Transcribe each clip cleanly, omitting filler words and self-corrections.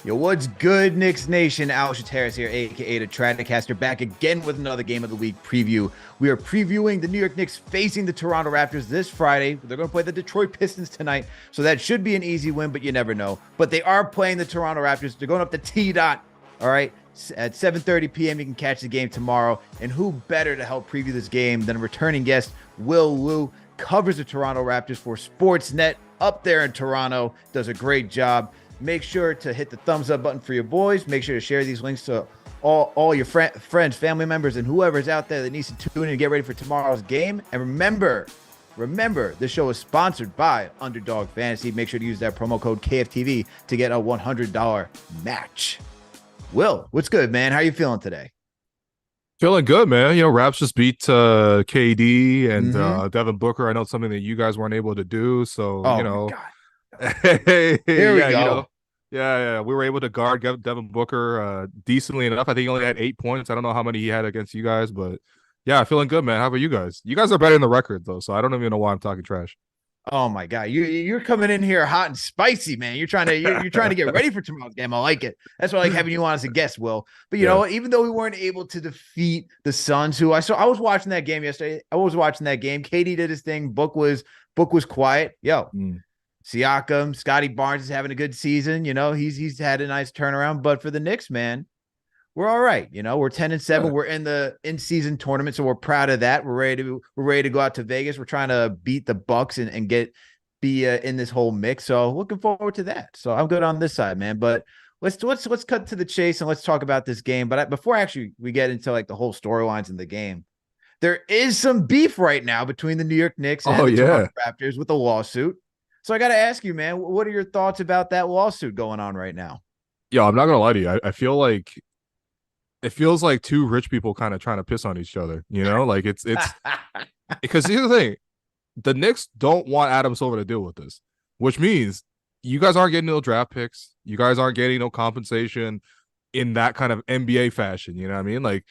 Yo, what's good, Knicks Nation? Alex Terrace here, aka the Tradicaster, back again with another Game of the Week preview. We are previewing the New York Knicks facing the Toronto Raptors this Friday. They're going to play the Detroit Pistons tonight, so that should be an easy win, but you never know. But they are playing the Toronto Raptors. They're going up to T-Dot, all right? At 7:30 p.m., you can catch the game tomorrow. And who better to help preview this game than a returning guest, Will Liu, covers the Toronto Raptors for Sportsnet up there in Toronto, does a great job. Make sure to hit the thumbs up button for your boys. Make sure to share these links to all your friends, family members, and whoever's out there that needs to tune in and get ready for tomorrow's game. And remember, this show is sponsored by Underdog Fantasy. Make sure to use that promo code KFTV to get a $100 match. Will, what's good, man? How are you feeling today? Feeling good, man. Raps just beat KD and Devin Booker. I know it's something that you guys weren't able to do. So, Oh my God. hey, Here we yeah, go. we were able to guard Devin Booker decently enough. I think he only had 8 points. I don't know how many he had against you guys, but yeah, feeling good, man. How about you guys? You guys are better in the record, though, so I don't even know why I'm talking trash. Oh my God, you're coming in here hot and spicy, man. You're trying to get ready for tomorrow's game. I like it. That's why I like having you on as a guest, Will. But you know what? Even though we weren't able to defeat the Suns, who I was watching that game yesterday. I was watching that game. KD did his thing. Book was quiet. Yo, Siakam, Scotty Barnes is having a good season. You know, he's had a nice turnaround. But for the Knicks, man, we're all right. You know, we're 10-7. Yeah. We're in the in-season tournament, so we're proud of that. We're ready to go out to Vegas. We're trying to beat the Bucks and be in this whole mix. So looking forward to that. So I'm good on this side, man. But let's cut to the chase and let's talk about this game. But before actually we get into like the whole storylines in the game, there is some beef right now between the New York Knicks and the Toronto Raptors with a lawsuit. So I got to ask you, man, what are your thoughts about that lawsuit going on right now? Yo, I'm not gonna lie to you. I feel like it feels like two rich people kind of trying to piss on each other. Like it's because here's the thing: the Knicks don't want Adam Silver to deal with this, which means you guys aren't getting no draft picks. You guys aren't getting no compensation in that kind of NBA fashion. You know what I mean? Like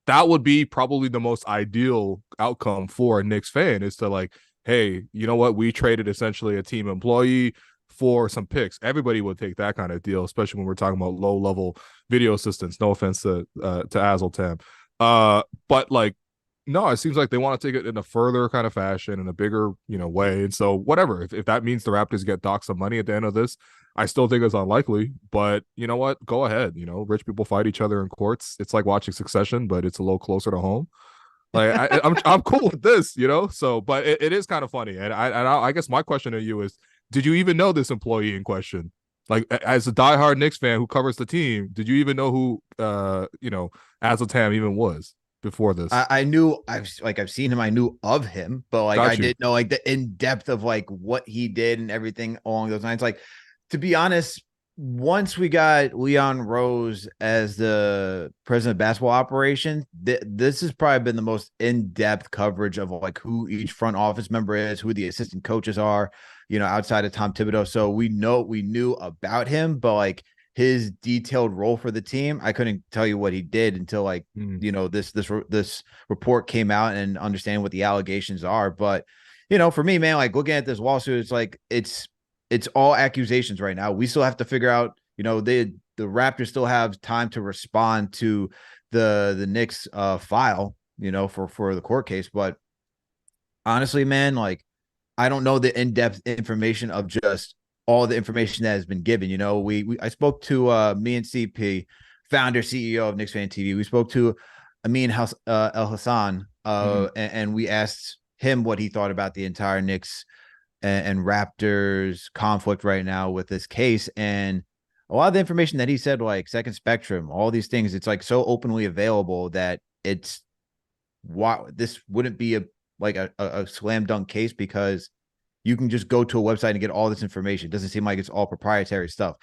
that would be probably the most ideal outcome for a Knicks fan is to like, hey, you know what? We traded essentially a team employee for some picks. Everybody would take that kind of deal, especially when we're talking about low level video assistants. No offense to Azultam. But like, no, it seems like they want to take it in a further kind of fashion in a bigger, way. And so whatever, if that means the Raptors get docked some money at the end of this, I still think it's unlikely, but you know what? Go ahead. Rich people fight each other in courts. It's like watching Succession, but it's a little closer to home. Like I'm cool with this, So, but it is kind of funny, and I guess my question to you is, did you even know this employee in question? Like, as a diehard Knicks fan who covers the team, did you even know who Azultam even was before this? I knew I've seen him. I knew of him, but like I didn't know like the in depth of like what he did and everything along those lines. Like, to be honest, once we got Leon Rose as the president of basketball operations, this has probably been the most in-depth coverage of like who each front office member is, who the assistant coaches are, outside of Tom Thibodeau. So we knew about him, but like his detailed role for the team, I couldn't tell you what he did until like, this report came out and understanding what the allegations are. But, for me, man, like looking at this lawsuit, it's like, it's all accusations right now. We still have to figure out, the Raptors still have time to respond to the Knicks file, for the court case. But honestly, man, like I don't know the in-depth information of just all the information that has been given. I spoke to me and CP, founder, CEO of KnicksFanTV. We spoke to Amin El Hassan, and we asked him what he thought about the entire Knicks and Raptors conflict right now with this case. And a lot of the information that he said, like Second Spectrum, all these things, it's like so openly available that it's why this wouldn't be a slam dunk case, because you can just go to a website and get all this information. It doesn't seem like it's all proprietary stuff.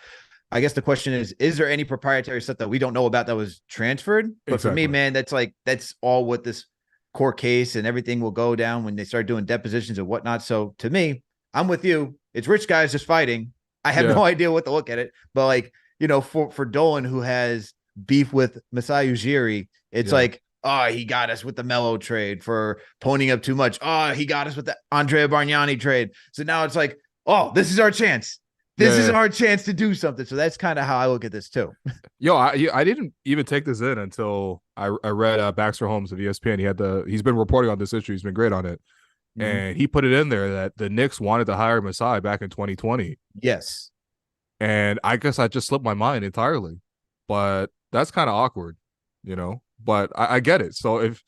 I guess the question is there any proprietary stuff that we don't know about that was transferred? But for me, man, that's all what this court case and everything will go down when they start doing depositions and whatnot. So to me, I'm with you. It's rich guys just fighting. I have no idea what to look at it, but like, for Dolan, who has beef with Masai Ujiri, it's like, oh, he got us with the Melo trade for ponying up too much. Oh, he got us with the Andrea Bargnani trade. So now it's like, oh, this is our chance. this is our chance to do something. So that's kind of how I look at this too. Yo, I didn't even take this in until I read Baxter Holmes of ESPN. He's been reporting on this issue. He's been great on it. And he put it in there that the Knicks wanted to hire Masai back in 2020. Yes. And I guess I just slipped my mind entirely. But that's kind of awkward, But I get it. So if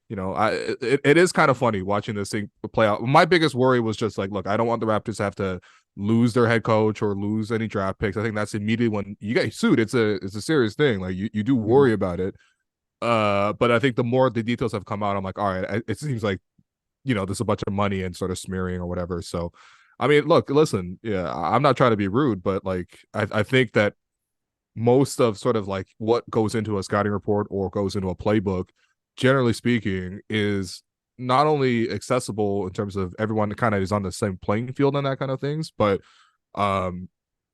it is kind of funny watching this thing play out. My biggest worry was just like, look, I don't want the Raptors to have to lose their head coach or lose any draft picks. I think that's immediately when you get sued. It's a serious thing. Like you do worry about it. But I think the more the details have come out, I'm like, all right, it seems like, there's a bunch of money and sort of smearing or whatever. So, I mean, look, listen, yeah, I'm not trying to be rude, but like, I think that most of sort of like what goes into a scouting report or goes into a playbook, generally speaking, is not only accessible in terms of everyone kind of is on the same playing field and that kind of things, but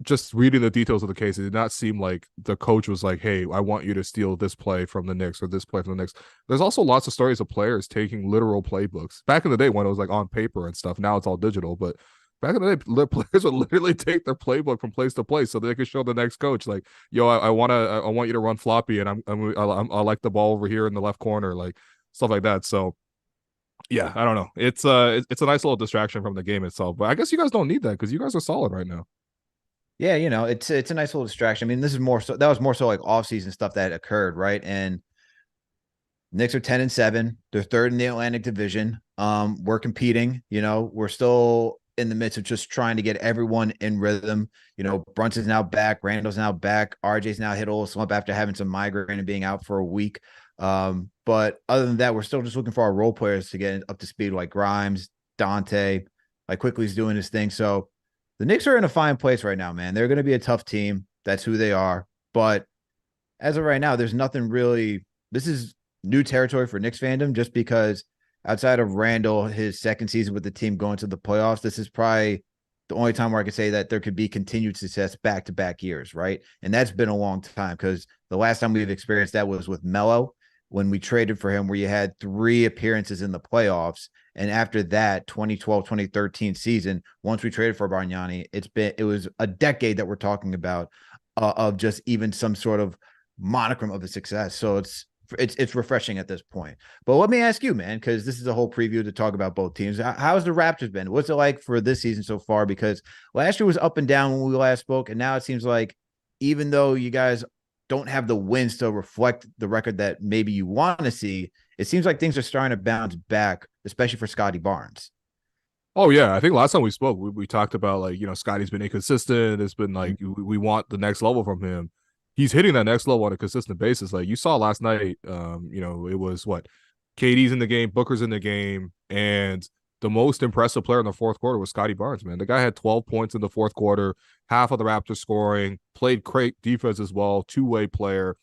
just reading the details of the case, it did not seem like the coach was like, hey, I want you to steal this play from the Knicks or this play from the Knicks. There's also lots of stories of players taking literal playbooks. Back in the day when it was like on paper and stuff, now it's all digital, but back in the day, players would literally take their playbook from place to place so they could show the next coach, like, yo, I want you to run floppy, and I like the ball over here in the left corner, like stuff like that. So yeah, I don't know. It's a nice little distraction from the game itself, but I guess you guys don't need that because you guys are solid right now. Yeah, it's a nice little distraction. I mean, this is more so that was more so like off-season stuff that occurred, right? And Knicks are 10-7. They're third in the Atlantic Division. We're competing, we're still in the midst of just trying to get everyone in rhythm. Brunson's now back, Randall's now back, RJ's now hit a little slump after having some migraine and being out for a week. But other than that, we're still just looking for our role players to get up to speed, like Grimes, Dante, like Quickly's doing his thing. So the Knicks are in a fine place right now, man. They're going to be a tough team. That's who they are. But as of right now, there's nothing really. This is new territory for Knicks fandom, just because outside of Randall, his second season with the team going to the playoffs, this is probably the only time where I could say that there could be continued success back-to-back years, right? And that's been a long time, because the last time we've experienced that was with Melo when we traded for him, where you had 3 appearances in the playoffs. And after that 2012, 2013 season, once we traded for Bargnani, it was a decade that we're talking about of just even some sort of monochrome of a success. So it's refreshing at this point. But let me ask you, man, because this is a whole preview to talk about both teams. How's the Raptors been? What's it like for this season so far? Because last year was up and down when we last spoke, and now it seems like even though you guys don't have the wins to reflect the record that maybe you want to see, it seems like things are starting to bounce back, especially for Scotty Barnes. Oh yeah, I think last time we spoke, we talked about like, Scotty's been inconsistent. It's been like we want the next level from him. He's hitting that next level on a consistent basis. Like you saw last night, it was what, KD's in the game, Booker's in the game, and the most impressive player in the fourth quarter was Scotty Barnes, man. The guy had 12 points in the fourth quarter, half of the Raptors scoring, played great defense as well, two-way player.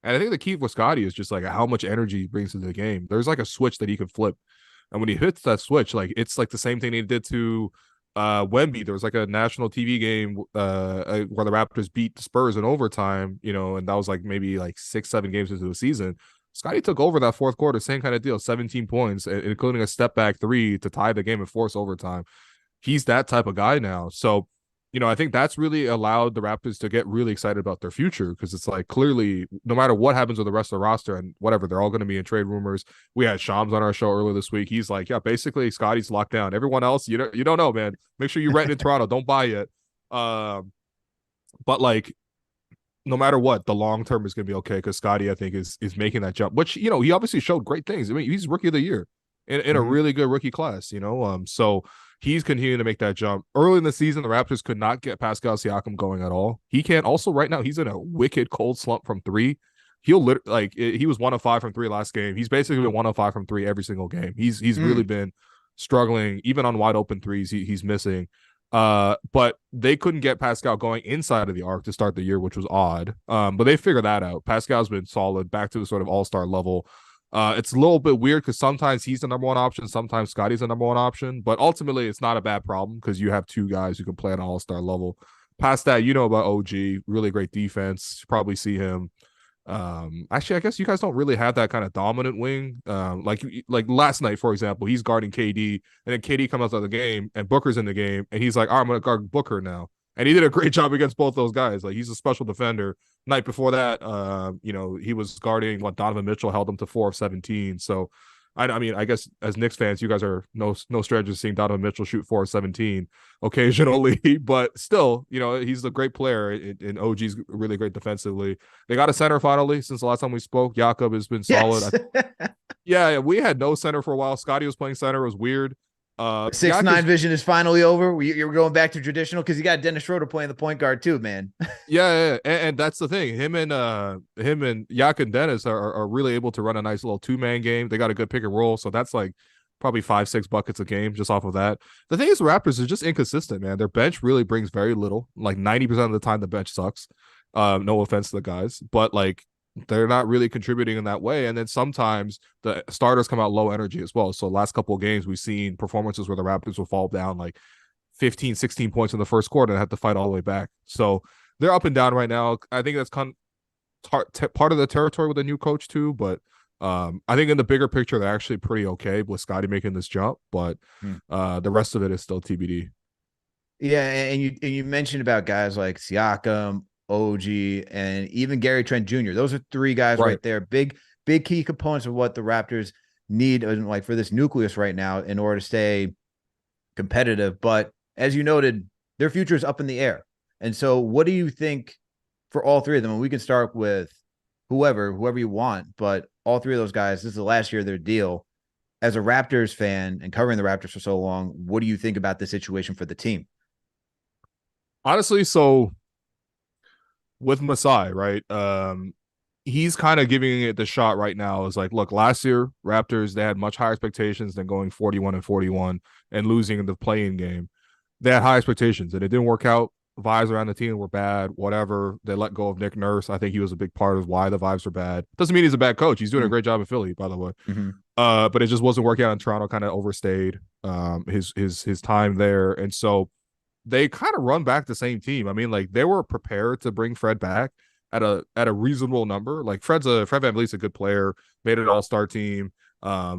And I think the key for Scotty is just like how much energy he brings to the game. There's like a switch that he can flip. And when he hits that switch, like it's like the same thing he did to Wemby. There was like a national TV game where the Raptors beat the Spurs in overtime, and that was like maybe like 6-7 games into the season. Scotty took over that fourth quarter, same kind of deal, 17 points, including a step back 3 to tie the game and force overtime. He's that type of guy now. So, I think that's really allowed the Raptors to get really excited about their future, because it's like clearly no matter what happens with the rest of the roster and whatever, they're all going to be in trade rumors. We had Shams on our show earlier this week. He's like, yeah, basically Scotty's locked down. Everyone else, you don't know, man. Make sure you rent in Toronto. Don't buy it. But like, no matter what, the long term is going to be okay, because Scotty, I think, is making that jump, which, he obviously showed great things. I mean, he's rookie of the year in a really good rookie class, so he's continuing to make that jump. Early in the season, the Raptors could not get Pascal Siakam going at all. He can't. Also, right now, he's in a wicked cold slump from 3. He was 1 of 5 from 3 last game. He's basically been 1 of 5 from 3 every single game. He's really been struggling, even on wide open threes. He's missing. But they couldn't get Pascal going inside of the arc to start the year, which was odd. But they figured that out. Pascal's been solid, back to the sort of all-star level. It's a little bit weird because sometimes he's the number 1 option, sometimes Scotty's the number 1 option, but ultimately it's not a bad problem because you have 2 guys who can play at an all-star level. Past that, about OG, really great defense. You probably see him. Actually, I guess you guys don't really have that kind of dominant wing. Like last night, for example, he's guarding KD, and then KD comes out of the game, and Booker's in the game, and he's like, I'm going to guard Booker now. And he did a great job against both those guys. Like, he's a special defender. Night before that, he was guarding what Donovan Mitchell held him to 4 of 17. So, I mean, I guess as Knicks fans, you guys are no strangers seeing Donovan Mitchell shoot 4 of 17 occasionally, but still, he's a great player, and OG's really great defensively. They got a center finally since the last time we spoke. Jakob has been solid. Yes. Yeah, we had no center for a while. Scotty was playing center. It was weird. 6'9" vision is finally over. You're going back to traditional because you got Dennis Schroeder playing the point guard too, man. Yeah. And that's the thing. Him and Yak and Dennis are really able to run a nice little 2-man game. They got a good pick and roll, so that's like probably 5-6 buckets a game just off of that. The thing is, the Raptors are just inconsistent, man. Their bench really brings very little. Like 90% of the time, the bench sucks. No offense to the guys, but like, they're not really contributing in that way. And then sometimes the starters come out low energy as well. So last couple of games, we've seen performances where the Raptors will fall down like 15, 16 points in the first quarter and have to fight all the way back. So they're up and down right now. I think that's part of the territory with the new coach too. But I think in the bigger picture, they're actually pretty okay with Scotty making this jump. But the rest of it is still TBD. Yeah, and you mentioned about guys like Siakam, OG, and even Gary Trent Jr. Those are 3 guys right there. Big key components of what the Raptors need, like for this nucleus right now, in order to stay competitive. But as you noted, their future is up in the air. And so, what do you think for all 3 of them? And we can start with whoever you want, but all 3 of those guys, this is the last year of their deal. As a Raptors fan and covering the Raptors for so long, what do you think about the situation for the team? Honestly, so with Masai, right? He's kind of giving it the shot right now. Is like, look, last year Raptors, they had much higher expectations than going 41-41 and losing in the play-in game. They had high expectations and it didn't work out. Vibes around the team were bad. Whatever. They let go of Nick Nurse. I think he was a big part of why the vibes were bad. Doesn't mean he's a bad coach. He's doing a great job in Philly, by the way. But it just wasn't working out in Toronto. Kind of overstayed his time there, and so they kind of run back the same team. I mean, like, they were prepared to bring Fred back at a reasonable number. Like, Fred VanVleet's a good player, made an all-star team,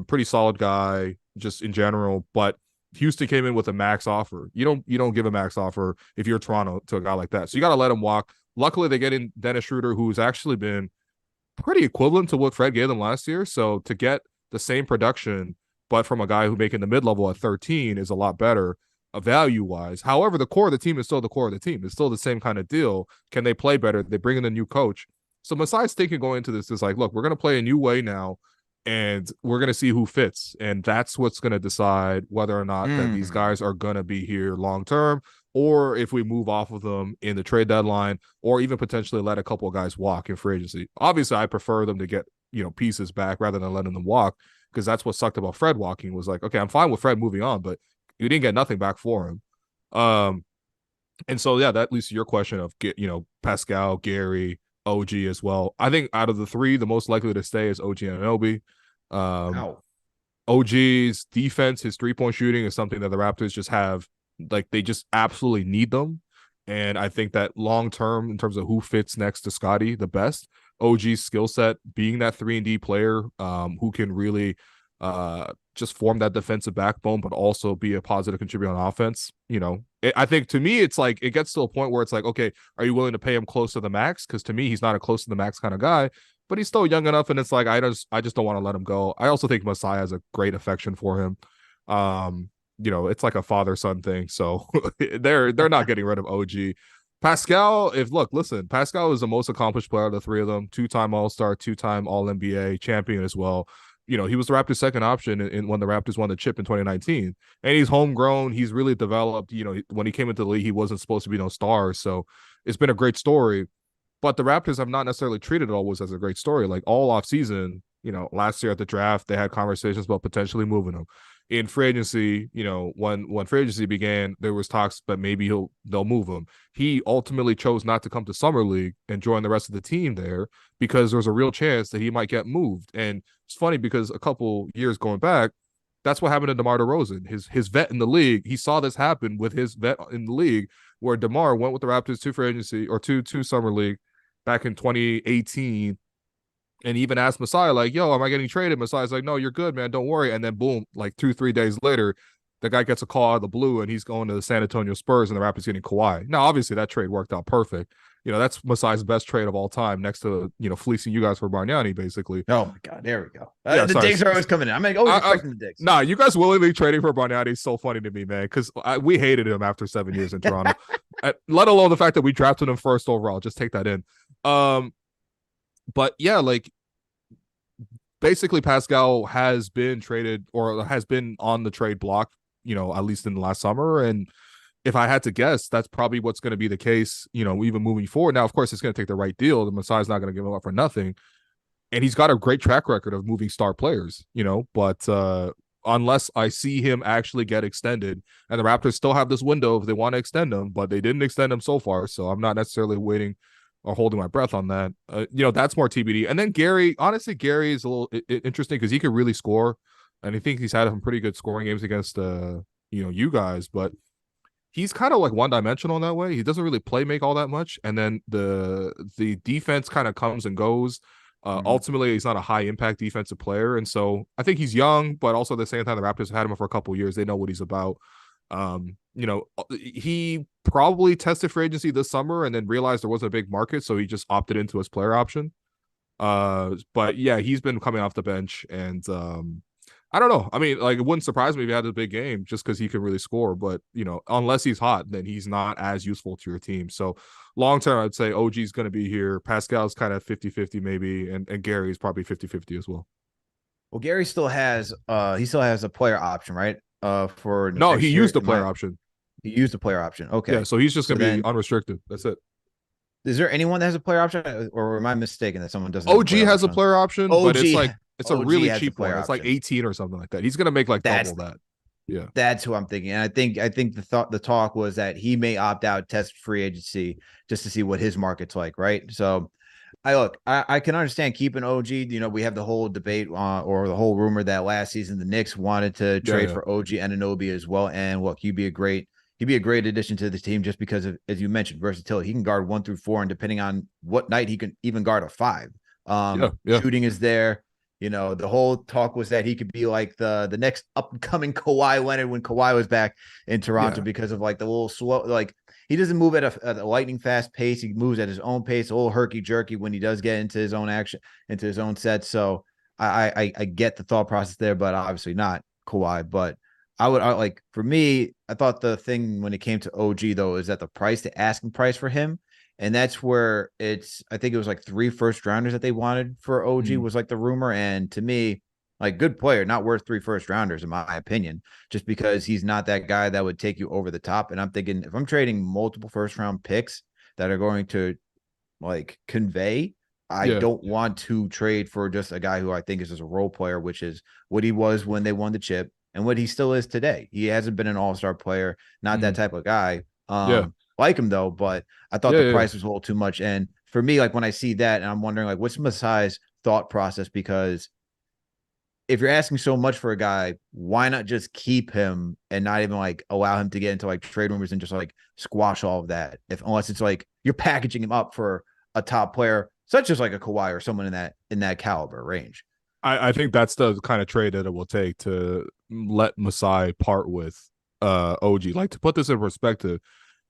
pretty solid guy just in general. But Houston came in with a max offer. You don't give a max offer if you're Toronto to a guy like that. So you got to let him walk. Luckily, they get in Dennis Schroeder, who's actually been pretty equivalent to what Fred gave them last year. So to get the same production, but from a guy who making the mid-level at 13 is a lot better value-wise. However, the core of the team is still the core of the team. It's still the same kind of deal. Can they play better? They bring in a new coach. So Masai's thinking going into this is like, look, we're going to play a new way now, and we're going to see who fits. And that's what's going to decide whether or not that these guys are going to be here long-term, or if we move off of them in the trade deadline, or even potentially let a couple of guys walk in free agency. Obviously, I prefer them to get, pieces back rather than letting them walk, because that's what sucked about Fred walking was like, okay, I'm fine with Fred moving on, but you didn't get nothing back for him. And so, yeah, that leads to your question of, Pascal, Gary, OG as well. I think out of the 3, the most likely to stay is OG Anunoby. OG's defense, his 3-point shooting is something that the Raptors just have, like, they just absolutely need them. And I think that long-term, in terms of who fits next to Scotty the best, OG's skill set, being that 3-and-D player who can really just form that defensive backbone, but also be a positive contributor on offense. I think, to me, it's like, it gets to a point where it's like, okay, are you willing to pay him close to the max? Because to me, he's not a close to the max kind of guy, but he's still young enough, and it's like, I just don't want to let him go. I also think Masai has a great affection for him. It's like a father-son thing. So they're not getting rid of OG. Pascal, Pascal is the most accomplished player of the 3 of them. 2-time All-Star, 2-time All-NBA champion as well. He was the Raptors' second option in when the Raptors won the chip in 2019. And he's homegrown. He's really developed. When he came into the league, he wasn't supposed to be no star. So it's been a great story. But the Raptors have not necessarily treated it always as a great story. Like, all offseason, last year at the draft, they had conversations about potentially moving him. In free agency, when free agency began, there was talks, but maybe they'll move him. He ultimately chose not to come to Summer League and join the rest of the team there, because there was a real chance that he might get moved. And it's funny, because a couple years going back, that's what happened to DeMar DeRozan. His vet in the league, he saw this happen with his vet in the league, where DeMar went with the Raptors to free agency, or to Summer League back in 2018. And even asked Masai, like, yo, am I getting traded? Masai's like, no, you're good, man. Don't worry. And then boom, like 2-3 days later, the guy gets a call out of the blue and he's going to the San Antonio Spurs and the Raptors getting Kawhi. Now, obviously, that trade worked out perfect. That's Masai's best trade of all time, next to fleecing you guys for Bargnani, basically. Oh my God, there we go. Yeah, the digs are always coming in. I'm always expecting the digs. Nah, you guys willingly trading for Bargnani is so funny to me, man, because we hated him after 7 years in Toronto. Let alone the fact that we drafted him first overall. Just take that in. But yeah, like basically Pascal has been traded or has been on the trade block, at least in the last summer. And if I had to guess, that's probably what's going to be the case, even moving forward. Now, of course, it's going to take the right deal. The Masai's not going to give him up for nothing. And he's got a great track record of moving star players, but unless I see him actually get extended, and the Raptors still have this window if they want to extend him, but they didn't extend him so far. So I'm not necessarily waiting or holding my breath on that. That's more TBD. And then Gary, honestly, Gary is a little interesting because he could really score. And I think he's had some pretty good scoring games against, you guys, but he's kind of like one-dimensional in that way. He doesn't really play make all that much, and then the defense kind of comes and goes. Ultimately, he's not a high-impact defensive player, and so I think he's young, but also at the same time, the Raptors have had him for a couple of years. They know what he's about. He probably tested free agency this summer and then realized there wasn't a big market, so he just opted into his player option. But yeah, he's been coming off the bench, and I don't know. I mean, like, it wouldn't surprise me if he had a big game just because he can really score. But, unless he's hot, then he's not as useful to your team. So long term, I'd say OG's going to be here. Pascal's kind of 50-50 maybe. And Gary's probably 50-50 as well. Well, Gary still has a player option, right? No, he used the player option. He used the player option. Okay. Yeah, so he's just going to be unrestricted. That's it. Is there anyone that has a player option, or am I mistaken that someone doesn't? OG has a player option, but it's like it's OG a really cheap one. It's like 18 or something like that. He's gonna make like double that. Yeah, that's who I'm thinking. And I think the talk was that he may opt out, test free agency just to see what his market's like, right? So I can understand keeping OG. We have the whole debate or the whole rumor that last season the Knicks wanted to trade for OG Anunoby as well. And look, he'd be a great addition to the team just because of, as you mentioned, versatility. He can guard 1 through 4, and depending on what night, he can even guard a 5. Shooting is there. The whole talk was that he could be like the next upcoming Kawhi Leonard when Kawhi was back in Toronto because of like the little slow, like he doesn't move at a lightning fast pace. He moves at his own pace, a little herky jerky when he does get into his own action, into his own set. So I get the thought process there, but obviously not Kawhi. But for me, I thought the thing when it came to OG though is that the asking price for him, and that's where I think it was like 3 first-rounders that they wanted for OG was like the rumor. And to me, like, good player, not worth 3 first-rounders in my opinion, just because he's not that guy that would take you over the top. And I'm thinking if I'm trading multiple first-round picks that are going to like convey, I don't want to trade for just a guy who I think is just a role player, which is what he was when they won the chip. And what he still is today. He hasn't been an all-star player, not that type of guy. Like him though, but I thought the price was a little too much. And for me, like when I see that, and I'm wondering like what's Masai's thought process, because if you're asking so much for a guy, why not just keep him and not even like allow him to get into like trade rumors and just like squash all of that? Unless it's like you're packaging him up for a top player, such as like a Kawhi or someone in that caliber range. I think that's the kind of trade that it will take to let Masai part with OG. Like, to put this in perspective,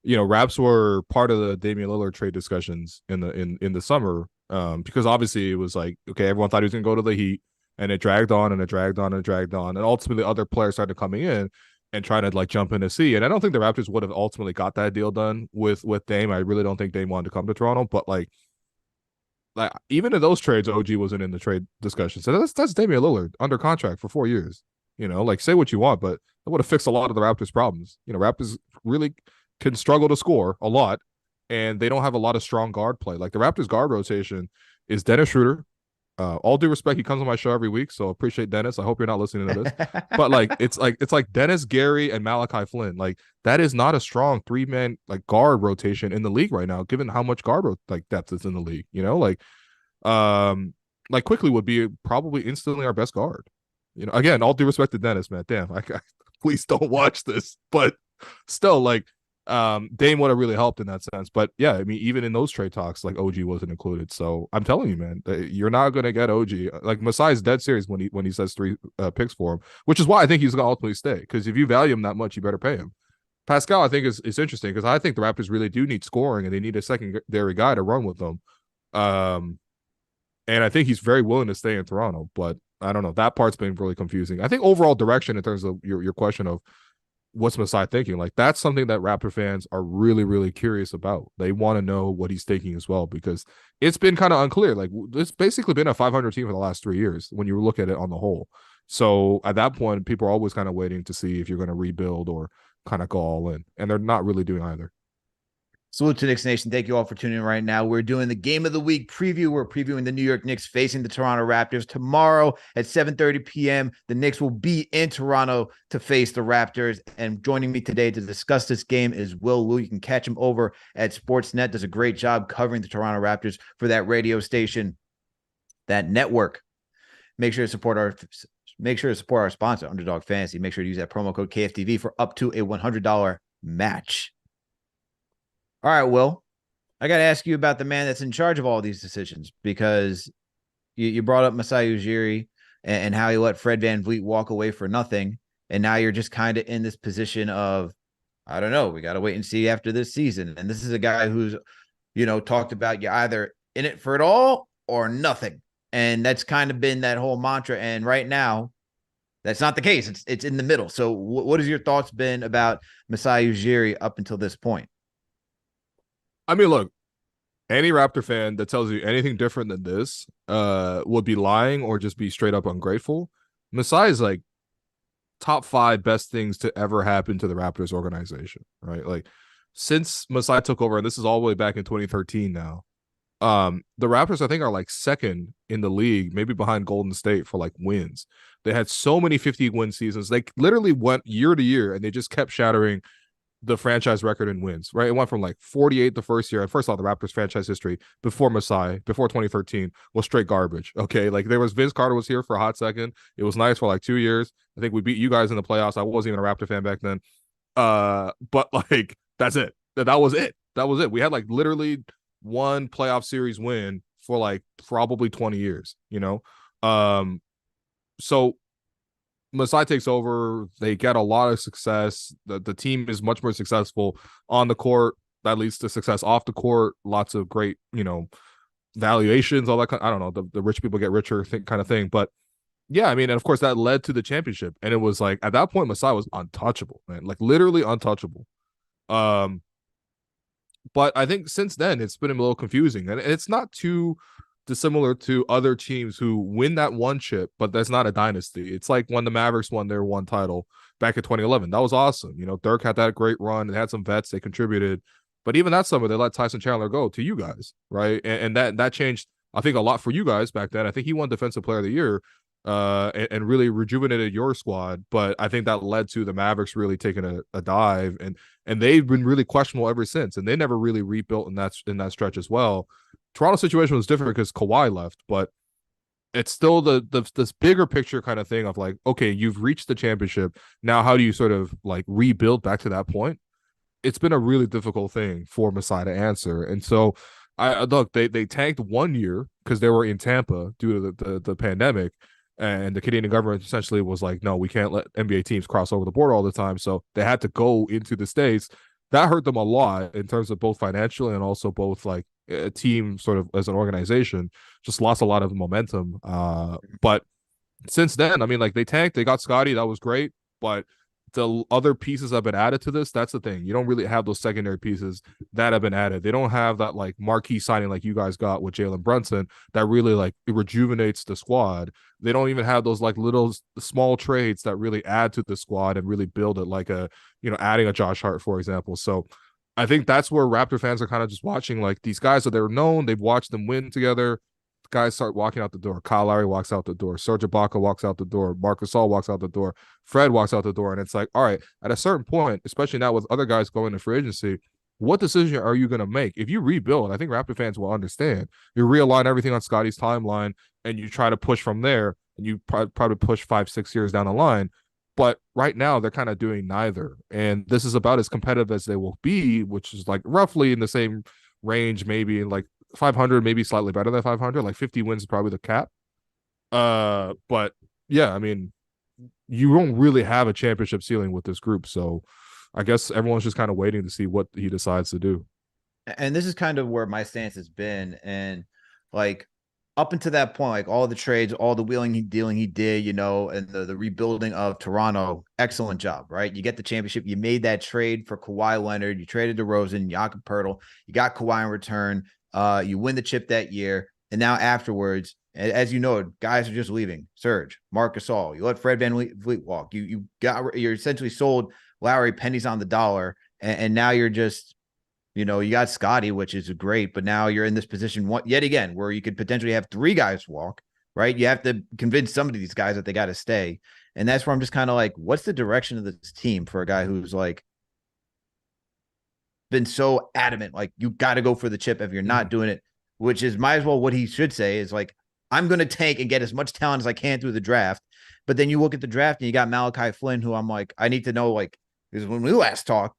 Raps were part of the Damian Lillard trade discussions in the summer, because obviously it was like, okay, everyone thought he was going to go to the Heat, and it dragged on and it dragged on and dragged on, and ultimately other players started coming in and trying to like jump in to see. And I don't think the Raptors would have ultimately got that deal done with Dame. I really don't think Dame wanted to come to Toronto, but like even in those trades, OG wasn't in the trade discussion. So that's Damian Lillard under contract for 4 years. Like, say what you want, but that would have fixed a lot of the Raptors' problems. Raptors really can struggle to score a lot, and they don't have a lot of strong guard play. Like, the Raptors guard rotation is Dennis Schroeder. All due respect, he comes on my show every week, so appreciate Dennis. I hope you're not listening to this. But like it's like Dennis, Gary, and Malachi Flynn. Like, that is not a strong 3-man like guard rotation in the league right now, given how much guard depth is in the league. Like Quickly would be probably instantly our best guard. Again, all due respect to Dennis, man. Damn, please don't watch this, but still, like, Dame would have really helped in that sense. But yeah, I mean, even in those trade talks, like OG wasn't included. So I'm telling you, man, you're not gonna get OG. Like Masai's dead serious when he says 3 picks for him, which is why I think he's gonna ultimately stay. Because if you value him that much, you better pay him. Pascal, I think is interesting because I think the Raptors really do need scoring and they need a secondary guy to run with them. Um, and I think he's very willing to stay in Toronto, but I don't know. That part's been really confusing. I think overall direction in terms of your question of what's Masai thinking, like that's something that Raptor fans are really, really curious about. They want to know what he's thinking as well because it's been kind of unclear. Like it's basically been a 500 team for the last 3 years when you look at it on the whole. So at that point, people are always kind of waiting to see if you're going to rebuild or kind of go all in, and they're not really doing either. Salute to Knicks Nation. Thank you all for tuning in right now. We're doing the Game of the Week preview. We're previewing the New York Knicks facing the Toronto Raptors tomorrow at 7:30 p.m. The Knicks will be in Toronto to face the Raptors. And joining me today to discuss this game is Will Lou. You can catch him over at Sportsnet. Does a great job covering the Toronto Raptors for that radio station, that network. Make sure to support our sponsor, Underdog Fantasy. Make sure to use that promo code KFTV for up to a $100 match. All right, Will, I got to ask you about the man that's in charge of all these decisions because you brought up Masai Ujiri and how he let Fred VanVleet walk away for nothing. And now you're just kind of in this position of, I don't know, we got to wait and see after this season. And this is a guy who's, talked about you either in it for it all or nothing. And that's kind of been that whole mantra. And right now, that's not the case. It's in the middle. So what has your thoughts been about Masai Ujiri up until this point? I mean, look, any Raptor fan that tells you anything different than this would be lying or just be straight up ungrateful. Masai is like top 5 best things to ever happen to the Raptors organization, right? Like since Masai took over, and this is all the way back in 2013 now, the Raptors I think are like second in the league, maybe behind Golden State for like wins. They had so many 50-win seasons. They literally went year to year and they just kept shattering the franchise record in wins, right? It went from like 48 the first year. And first of all, the Raptors franchise history before Masai, before 2013, was straight garbage. Okay. Like there was Vince Carter was here for a hot second. It was nice for like 2 years. I think we beat you guys in the playoffs. I wasn't even a Raptor fan back then. But like that's it. That was it. That was it. We had like literally one playoff series win for like probably 20 years, So Masai takes over. They get a lot of success. The team is much more successful on the court. That leads to success off the court. Lots of great, valuations, all that kind. I don't know. The rich people get richer, kind of thing. But yeah, I mean, and of course that led to the championship. And it was like at that point, Masai was untouchable, man. Like literally untouchable. But I think since then it's been a little confusing, and it's not too dissimilar to other teams who win that one chip, but that's not a dynasty. It's like when the Mavericks won their one title back in 2011. That was awesome. Dirk had that great run. They had some vets. They contributed. But even that summer, they let Tyson Chandler go to you guys, right? And that changed, I think, a lot for you guys back then. I think he won Defensive Player of the Year and really rejuvenated your squad. But I think that led to the Mavericks really taking a dive. And they've been really questionable ever since. And they never really rebuilt in that stretch as well. Toronto situation was different because Kawhi left, but it's still this bigger picture kind of thing of like, okay, you've reached the championship. Now, how do you sort of like rebuild back to that point? It's been a really difficult thing for Masai to answer. And so I look, they tanked 1 year because they were in Tampa due to the pandemic. And the Canadian government essentially was like, no, we can't let NBA teams cross over the border all the time. So they had to go into the States. That hurt them a lot in terms of both financially and also both like a team sort of as an organization, just lost a lot of momentum. But since then, I mean, like they tanked, they got Scotty, that was great. But the other pieces have been added to this. That's the thing. You don't really have those secondary pieces that have been added. They don't have that like marquee signing like you guys got with Jalen Brunson that really like it rejuvenates the squad. They don't even have those like little small trades that really add to the squad and really build it, like adding a Josh Hart, for example. So I think that's where Raptor fans are kind of just watching like these guys that they're known. They've watched them win together. Guys start walking out the door. Kyle Lowry walks out the door. Serge Ibaka walks out the door. Marc Gasol walks out the door. Fred walks out the door. And it's like, all right, at a certain point, especially now with other guys going to free agency, what decision are you going to make? If you rebuild, I think Raptor fans will understand. You realign everything on Scotty's timeline and you try to push from there, and you probably push 5-6 years down the line. But right now they're kind of doing neither. And this is about as competitive as they will be, which is like roughly in the same range, maybe like 500, maybe slightly better than 500. Like 50 wins is probably the cap. But yeah, I mean, you don't really have a championship ceiling with this group. So I guess everyone's just kind of waiting to see what he decides to do. And this is kind of where my stance has been. And like up until that point, like all the trades, all the wheeling he dealing he did, you know, and the rebuilding of Toronto, excellent job, right? You get the championship. You made that trade for Kawhi Leonard. You traded DeRozan, Jakob Poeltl. You got Kawhi in return. You win the chip that year. And now afterwards, as you know, guys are just leaving. Serge, Marc Gasol. You let Fred VanVleet walk. You're essentially sold Lowry pennies on the dollar, and now you're just, you know, you got Scotty, which is great, but now you're in this position yet again where you could potentially have 3 guys walk, right? You have to convince some of these guys that they got to stay. And that's where I'm just kind of like, what's the direction of this team for a guy who's like been so adamant, like you got to go for the chip if you're not doing it, which is might as well what he should say is like, I'm going to tank and get as much talent as I can through the draft. But then you look at the draft and you got Malachi Flynn, who I'm like, I need to know, like, because when we last talked,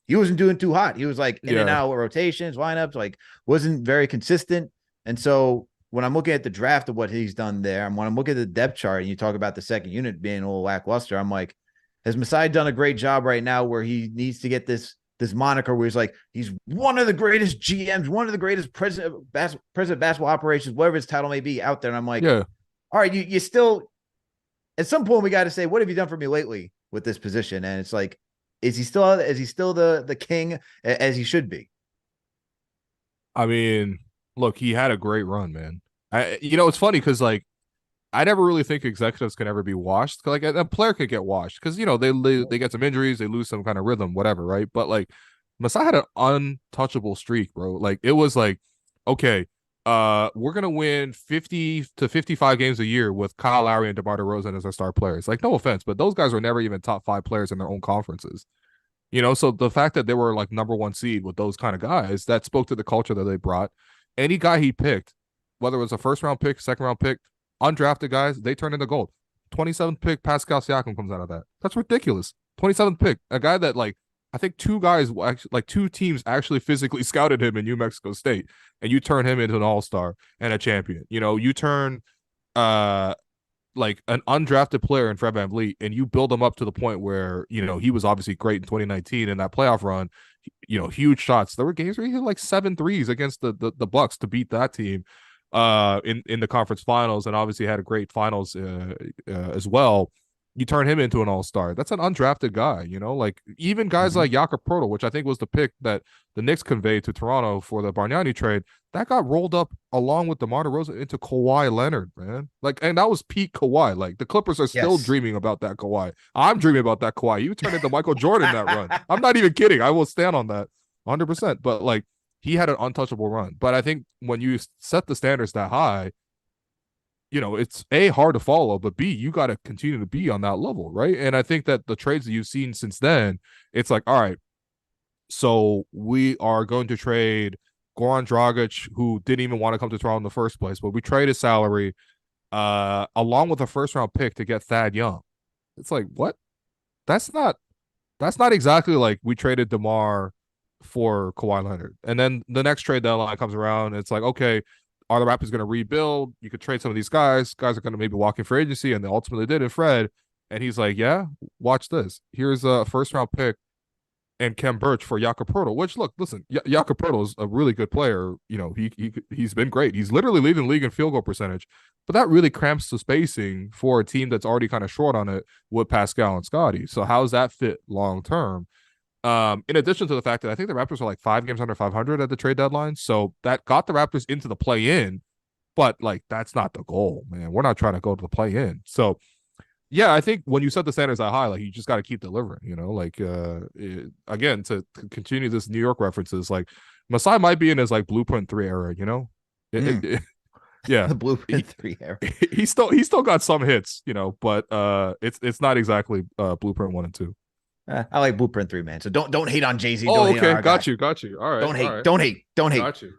he wasn't doing too hot. He was like in and out of rotations, lineups, like wasn't very consistent. And so when I'm looking at the draft of what he's done there, and when I'm looking at the depth chart and you talk about the second unit being a little lackluster, I'm like, has Masai done a great job right now where he needs to get this moniker where he's like, he's one of the greatest GMs, one of the greatest president of basketball operations, whatever his title may be out there. And I'm like, all right, you still, at some point we got to say, what have you done for me lately with this position? And it's like, is he still the king as he should be? I mean, look, he had a great run, man. It's funny because like I never really think executives can ever be washed. Like a player could get washed because they get some injuries, they lose some kind of rhythm, whatever, right? But like Masai had an untouchable streak, bro. Like it was like, okay, we're gonna win 50 to 55 games a year with Kyle Lowry and DeMar DeRozan as our star players. Like, no offense, but those guys were never even top 5 players in their own conferences. So the fact that they were like number 1 seed with those kind of guys, that spoke to the culture that they brought. Any guy he picked, whether it was a first round pick, second round pick, undrafted guys, they turned into gold. 27th pick, Pascal Siakam comes out of that. That's ridiculous. 27th pick, a guy that like I think 2 guys, like 2 teams actually physically scouted him in New Mexico State, and you turn him into an all-star and a champion. You turn like an undrafted player in Fred VanVleet, and you build him up to the point where, he was obviously great in 2019 in that playoff run, huge shots. There were games where he hit like 7 threes against the Bucks to beat that team in the conference finals, and obviously had a great finals as well. You turn him into an all-star. That's an undrafted guy, like even guys like Jakob Poeltl, which I think was the pick that the Knicks conveyed to Toronto for the Bargnani trade, that got rolled up along with DeMar DeRozan into Kawhi Leonard, man. Like, and that was peak Kawhi. Like the Clippers are still dreaming about that Kawhi. I'm dreaming about that Kawhi. You turned into Michael Jordan that run. I'm not even kidding. I will stand on that 100%. But like, he had an untouchable run. But I think when you set the standards that high, it's A, hard to follow, but B, you got to continue to be on that level, right? And I think that the trades that you've seen since then, it's like, all right, so we are going to trade Goran Dragic, who didn't even want to come to Toronto in the first place, but we trade his salary along with a first-round pick to get Thad Young. It's like, what? That's not exactly like we traded DeMar for Kawhi Leonard. And then the next trade deadline comes around, and it's like, okay, are the Raptors going to rebuild? You could trade some of these guys. Guys are going to maybe walk in for agency, and they ultimately did in Fred. And he's like, yeah, watch this. Here's a first-round pick and Kem Birch for Jakob Poeltl, which, look, listen, Jakob Poeltl is a really good player. He's been great. He's literally leading the league in field goal percentage. But that really cramps the spacing for a team that's already kind of short on it with Pascal and Scotty. So how does that fit long-term? In addition to the fact that I think the Raptors are like 5 games under 500 at the trade deadline. So that got the Raptors into the play-in, but like, that's not the goal, man. We're not trying to go to the play-in. So yeah, I think when you set the standards that high, like you just got to keep delivering, again, to continue this New York references, like Masai might be in his like Blueprint 3 era, yeah, the Blueprint 3 era. He still got some hits, but it's not exactly Blueprint 1 and 2. I like Blueprint 3, man. So don't hate on Jay-Z. Oh, okay, got you. All right, don't hate, right. don't hate. Got you.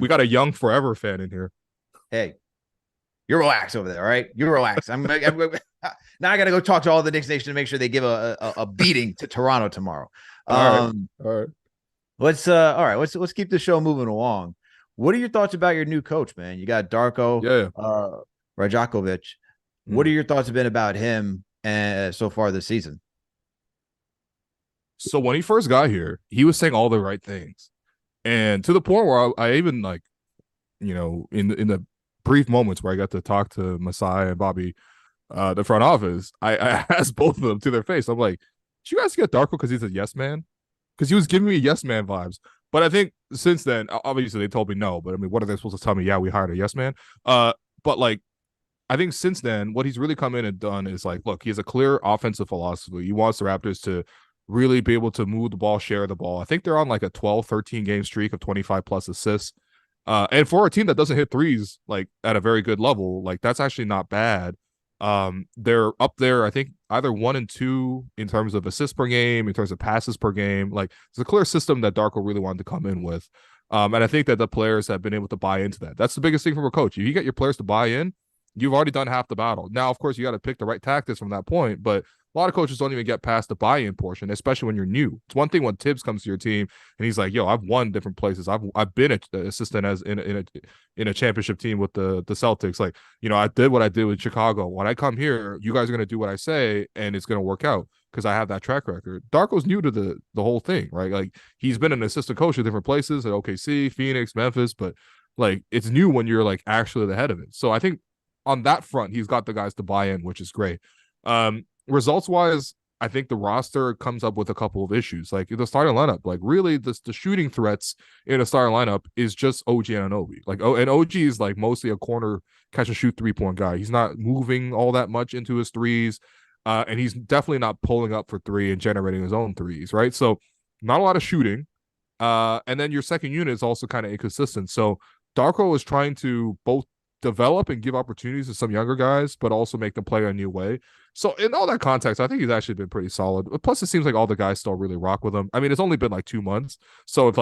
We got a Young Forever fan in here. Hey, you relax over there, all right? You relax. I'm now Now I got to go talk to all the Knicks Nation to make sure they give a beating to Toronto tomorrow. All right. Let's all right. Let's keep the show moving along. What are your thoughts about your new coach, man? You got Darko Yeah. Rajakovic. What are your thoughts been about him so far this season? So when he first got here, he was saying all the right things, and to the point where I even like, in the brief moments where I got to talk to Masai and Bobby, the front office, I asked both of them to their face. I'm like, "Did you guys get Darko because he's a yes man?" Because he was giving me yes man vibes. But I think since then, obviously they told me no. But I mean, what are they supposed to tell me? Yeah, we hired a yes man. But like, I think since then, what he's really come in and done is like, look, he has a clear offensive philosophy. He wants the Raptors to really be able to move the ball, share the ball. I think they're on like a 12, 13 game streak of 25 plus assists. And for a team that doesn't hit threes like at a very good level, like that's actually not bad. They're up there, I think, either 1 and 2 in terms of assists per game, in terms of passes per game. Like it's a clear system that Darko really wanted to come in with. And I think that the players have been able to buy into that. That's the biggest thing from a coach. If you get your players to buy in, you've already done half the battle. Now, of course, you got to pick the right tactics from that point, but a lot of coaches don't even get past the buy-in portion, especially when you're new. It's one thing when Tibbs comes to your team and he's like, "Yo, I've won different places. I've been an assistant as in a championship team with the Celtics. Like, I did what I did with Chicago. When I come here, you guys are gonna do what I say, and it's gonna work out because I have that track record." Darko's new to the whole thing, right? Like he's been an assistant coach at different places at OKC, Phoenix, Memphis, but like it's new when you're like actually the head of it. So I think on that front, he's got the guys to buy in, which is great. Results wise, I think the roster comes up with a couple of issues. Like the starting lineup, like really the shooting threats in a starting lineup is just OG Anunoby. Like, and OG is like mostly a corner catch and shoot 3-point guy. He's not moving all that much into his threes. And he's definitely not pulling up for three and generating his own threes, right? So not a lot of shooting. And then your second unit is also kind of inconsistent. So Darko is trying to both develop and give opportunities to some younger guys, but also make them play a new way. So in all that context, I think he's actually been pretty solid. Plus, it seems like all the guys still really rock with him. I mean, it's only been like 2 months, so if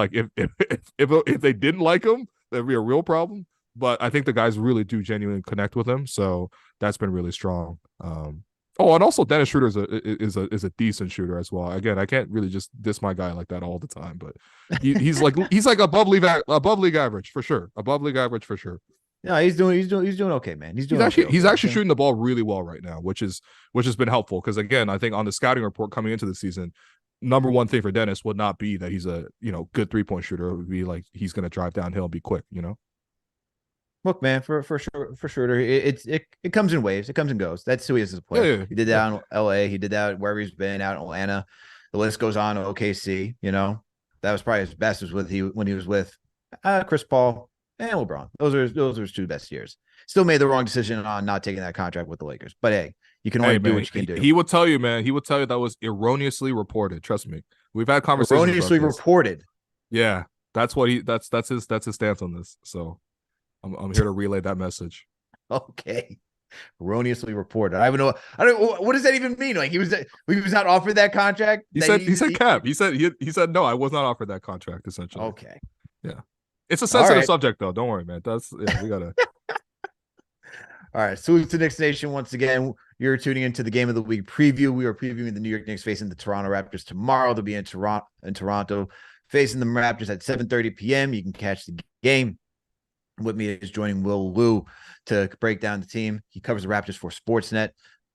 they didn't like him, that'd be a real problem. But I think the guys really do genuinely connect with him, so that's been really strong. Oh, and also Dennis Schroeder is a decent shooter as well. Again, I can't really just diss my guy like that all the time, but he's like above league average for sure. Above league average for sure. No, he's doing okay, man. He's actually shooting the ball really well right now, which has been helpful because again, I think on the scouting report coming into the season, number one thing for Dennis would not be that he's a good 3-point shooter. It would be like he's going to drive downhill and be quick. Look, man, for sure, it comes in waves. It comes and goes. That's who he is as a player. Yeah. He did that in LA. He did that wherever he's been, out in Atlanta. The list goes on to OKC. That was probably his best when he was with Chris Paul and LeBron. Those are his 2 best years. Still made the wrong decision on not taking that contract with the Lakers. But hey, you can only do what you can do. He would tell you, man. He would tell you that was erroneously reported. Trust me. We've had conversations. Erroneously reported. Yeah, that's his stance on this. So I'm here to relay that message. Okay. Erroneously reported. I don't know what does that even mean? Like he was not offered that contract. He said cap. He said no, I was not offered that contract essentially. Okay. Yeah. It's a sensitive subject though. Don't worry, man. We gotta. All right. Salute to Knicks Nation once again. You're tuning into the Game of the Week preview. We are previewing the New York Knicks facing the Toronto Raptors tomorrow. They'll be in Toronto facing the Raptors at 7:30 p.m. You can catch the game. With me is joining Will Liu to break down the team. He covers the Raptors for Sportsnet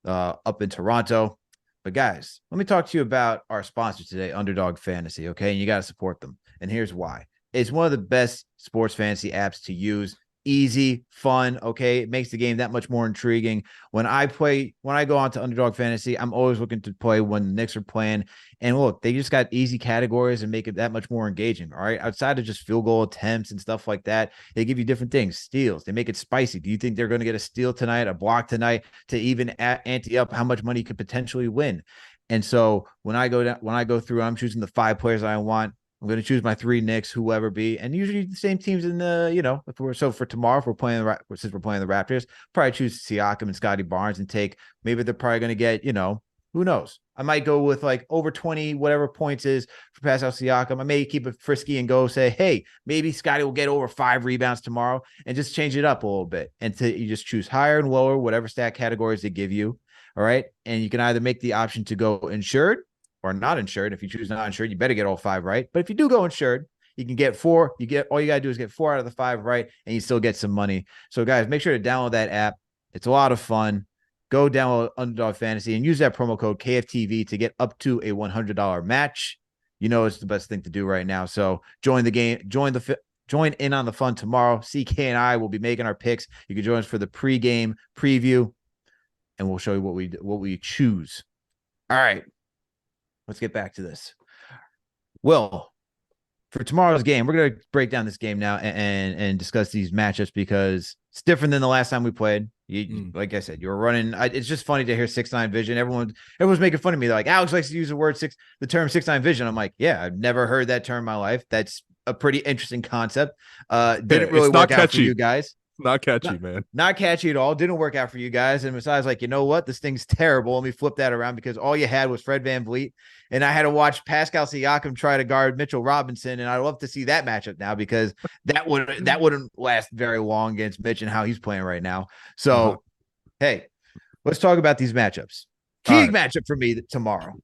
up in Toronto. But guys, let me talk to you about our sponsor today, Underdog Fantasy, okay? And you got to support them. And here's why. It's one of the best sports fantasy apps to use. Easy, fun, okay? It makes the game that much more intriguing. When I go on to Underdog Fantasy, I'm always looking to play when the Knicks are playing. And look, they just got easy categories and make it that much more engaging, all right? Outside of just field goal attempts and stuff like that, they give you different things, steals. They make it spicy. Do you think they're going to get a steal tonight, a block tonight, to even ante up how much money you could potentially win? And so when I go through, I'm choosing the 5 players I want. I'm going to choose my 3 Knicks, whoever be, and usually the same teams in the, for tomorrow, if we're playing since we're playing the Raptors, probably choose Siakam and Scotty Barnes and take, maybe they're probably going to get, who knows? I might go with like over 20, whatever points is for Pascal Siakam. I may keep it frisky and go say, hey, maybe Scotty will get over 5 rebounds tomorrow and just change it up a little bit. And you just choose higher and lower, whatever stat categories they give you. All right. And you can either make the option to go insured or not insured. If you choose not insured, you better get all 5 right. But if you do go insured, you can get 4. All you got to do is get 4 out of the 5 right, and you still get some money. So, guys, make sure to download that app. It's a lot of fun. Go download Underdog Fantasy and use that promo code KFTV to get up to a $100 match. You know it's the best thing to do right now. So join the game, join in on the fun tomorrow. CK and I will be making our picks. You can join us for the pregame preview, and we'll show you what we choose. All right, let's get back to this. Well, for tomorrow's game, we're going to break down this game now and discuss these matchups because it's different than the last time we played. Like I said, you were running. It's just funny to hear 6'9" vision. Everyone's making fun of me. They're like, Alex likes to use the term 6'9" vision. I'm like, yeah, I've never heard that term in my life. That's a pretty interesting concept. Didn't really work out for you guys. Not catchy, man. Not catchy at all. Didn't work out for you guys. And Masai's like, you know what? This thing's terrible. Let me flip that around because all you had was Fred VanVleet. And I had to watch Pascal Siakam try to guard Mitchell Robinson. And I'd love to see that matchup now because that wouldn't last very long against Mitch and how he's playing right now. So, hey, let's talk about these matchups. Key matchup for me tomorrow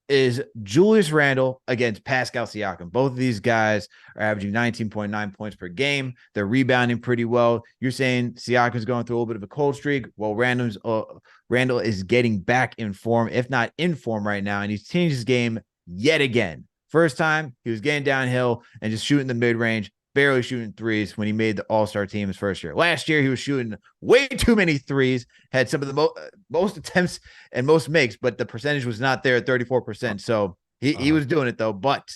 is Julius Randle against Pascal Siakam. Both of these guys are averaging 19.9 points per game. They're rebounding pretty well. You're saying Siakam's going through a little bit of a cold streak. Well, Randle is getting back in form, if not in form right now, and he's changed his game yet again. First time, he was getting downhill and just shooting the mid-range, barely shooting threes when he made the All-Star team his first year. Last year, he was shooting way too many threes, had some of the most attempts and most makes, but the percentage was not there at 34%. So he was doing it, though, but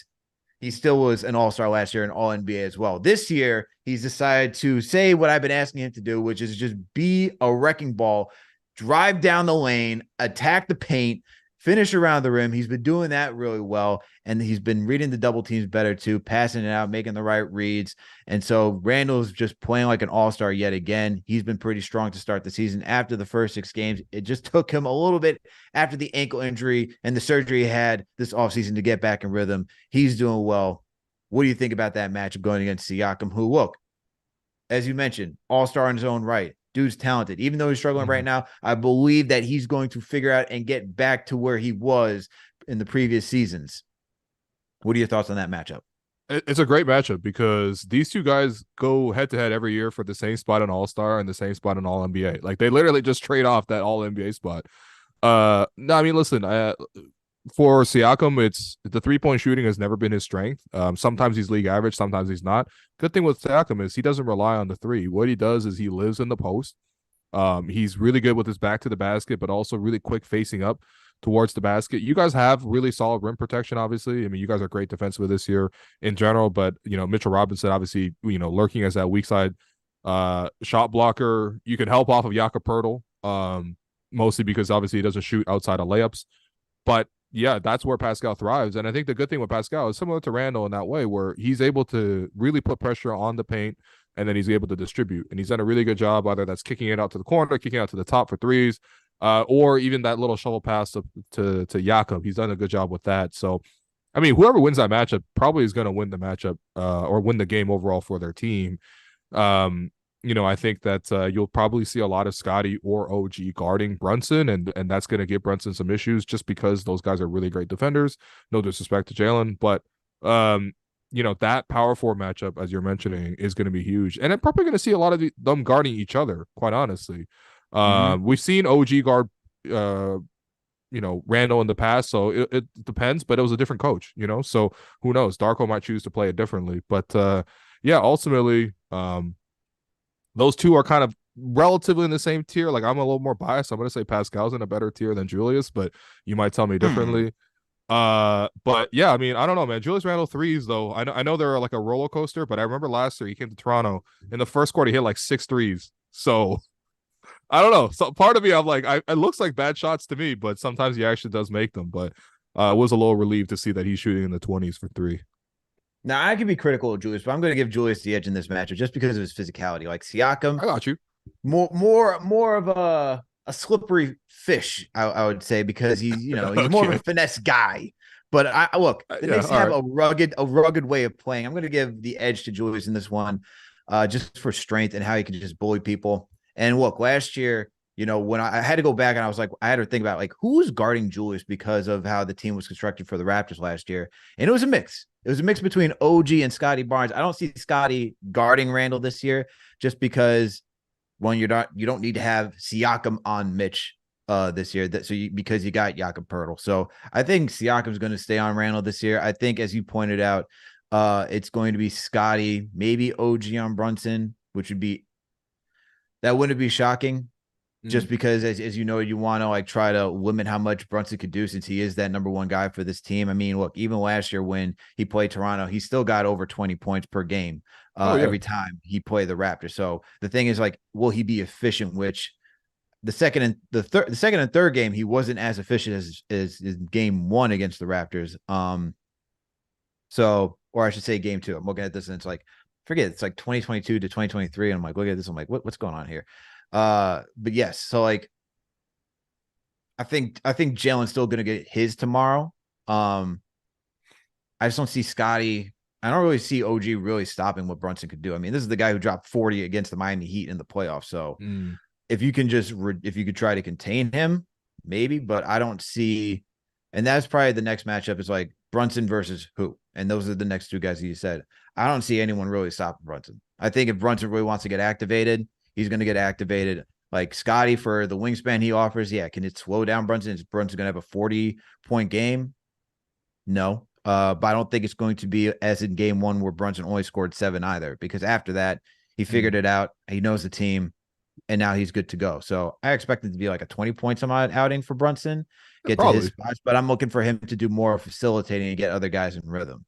he still was an All-Star last year and All-NBA as well. This year, he's decided to say what I've been asking him to do, which is just be a wrecking ball, drive down the lane, attack the paint, finish around the rim. He's been doing that really well, and he's been reading the double teams better too, passing it out, making the right reads. And so Randall's just playing like an all-star yet again. He's been pretty strong to start the season. After the first 6 games, it just took him a little bit after the ankle injury and the surgery he had this offseason to get back in rhythm. He's doing well. What do you think about that matchup going against Siakam, who, look, as you mentioned, all-star in his own right. Dude's talented. Even though he's struggling right now, I believe that he's going to figure out and get back to where he was in the previous seasons. What are your thoughts on that matchup? It's a great matchup because these two guys go head-to-head every year for the same spot in All-Star and the same spot in All-NBA. Like, they literally just trade off that All-NBA spot. No, I mean, listen, for Siakam, it's the three-point shooting has never been his strength. Sometimes he's league average, sometimes he's not. Good thing with Siakam is he doesn't rely on the three. What he does is he lives in the post. He's really good with his back to the basket, but also really quick facing up towards the basket. You guys have really solid rim protection, obviously. I mean, you guys are great defensively this year in general, but, you know, Mitchell Robinson, obviously, you know, lurking as that weak side shot blocker. You can help off of Jakob Poeltl, mostly because obviously he doesn't shoot outside of layups. But yeah, that's where Pascal thrives. And I think the good thing with Pascal is similar to Randall in that way, where he's able to really put pressure on the paint and then he's able to distribute. And he's done a really good job, whether that's kicking it out to the corner, kicking out to the top for threes, or even that little shovel pass to Jakob. He's done a good job with that. So, I mean, whoever wins that matchup probably is going to win the matchup or win the game overall for their team. You know, I think that you'll probably see a lot of Scotty or OG guarding Brunson, and that's going to give Brunson some issues just because those guys are really great defenders. No disrespect to Jalen, but you know, that power forward matchup, as you're mentioning, is going to be huge, and I'm probably going to see a lot of them guarding each other. Quite honestly, we've seen OG guard, you know, Randall in the past, so it depends. But it was a different coach, you know, so who knows? Darko might choose to play it differently, but yeah, ultimately, those two are kind of relatively in the same tier. Like, I'm a little more biased. I'm going to say Pascal's in a better tier than Julius, but you might tell me differently. But yeah, I mean, I don't know, man. Julius Randle threes, though. I know they're like a roller coaster, but I remember last year he came to Toronto in the first quarter, he hit like 6 threes. So I don't know. So part of me, I'm like, it looks like bad shots to me, but sometimes he actually does make them. But it was a little relieved to see that he's shooting in the 20s for 3. Now, I can be critical of Julius, but I'm going to give Julius the edge in this matchup just because of his physicality. Like Siakam, I got you. More of a slippery fish, I would say, because he's he's more of a finesse guy. But look, the Knicks have a rugged way of playing. I'm going to give the edge to Julius in this one, just for strength and how he can just bully people. And look, last year, when I had to go back and I was like, I had to think about like who's guarding Julius because of how the team was constructed for the Raptors last year. And it was a mix. It was a mix between OG and Scotty Barnes. I don't see Scotty guarding Randall this year just because you don't need to have Siakam on Mitch this year. Because you got Jakob Poeltl. So I think Siakam's going to stay on Randall this year. I think, as you pointed out, it's going to be Scotty, maybe OG on Brunson, which wouldn't be shocking. Just because, as you know, you want to like try to limit how much Brunson could do since he is that number one guy for this team. I mean, look, even last year when he played Toronto, he still got over 20 points per game every time he played the Raptors. So the thing is, like, will he be efficient? Which the second and third game, he wasn't as efficient as game one against the Raptors. So, or I should say game two. I'm looking at this and it's like, it's like 2022 to 2023. And I'm like, look at this. I'm like, what's going on here? But yes, so like I think Jalen's still gonna get his tomorrow. I just don't see Scotty. I don't really see OG really stopping what Brunson could do. I mean, this is the guy who dropped 40 against the Miami Heat in the playoffs. So if you could try to contain him, maybe, but I don't see. And that's probably the next matchup is like Brunson versus who, and those are the next two guys that you said. I don't see anyone really stopping Brunson. I think if Brunson really wants to get activated, he's going to get activated. Like Scotty, for the wingspan he offers, can it slow down Brunson? Is Brunson going to have a 40-point game? No. But I don't think it's going to be as in game one where Brunson only scored 7 either, because after that, he figured it out. He knows the team, and now he's good to go. So I expect it to be like a 20-point some odd outing for Brunson, get to his spots, but I'm looking for him to do more facilitating and get other guys in rhythm.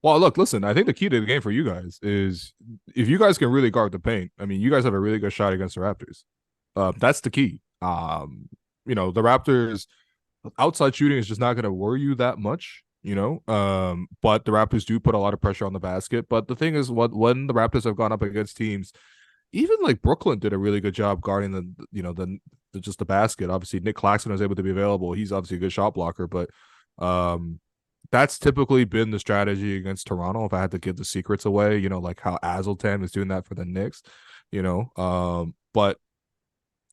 Well, look, listen, I think the key to the game for you guys is if you guys can really guard the paint, I mean, you guys have a really good shot against the Raptors. That's the key. The Raptors outside shooting is just not going to worry you that much, but the Raptors do put a lot of pressure on the basket. But the thing is, when the Raptors have gone up against teams, even like Brooklyn did a really good job guarding the basket. Obviously, Nick Claxton was able to be available. He's obviously a good shot blocker, but that's typically been the strategy against Toronto. If I had to give the secrets away, like how Azultan is doing that for the Knicks, but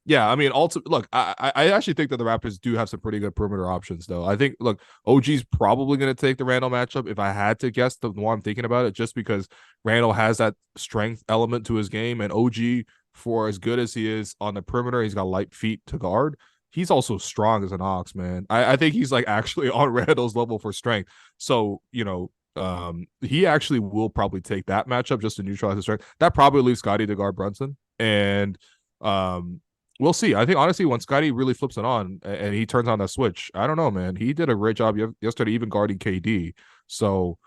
yeah, I mean, look, I actually think that the Raptors do have some pretty good perimeter options, though. I think, look, OG's probably going to take the Randall matchup. If I had to guess, the more I'm thinking about it, just because Randall has that strength element to his game, and OG, for as good as he is on the perimeter, he's got light feet to guard. He's also strong as an ox, man. I think he's like actually on Randall's level for strength. So, he actually will probably take that matchup just to neutralize his strength. That probably leaves Scotty to guard Brunson. And we'll see. I think, honestly, when Scotty really flips it on and he turns on that switch, I don't know, man. He did a great job yesterday, even guarding KD. So,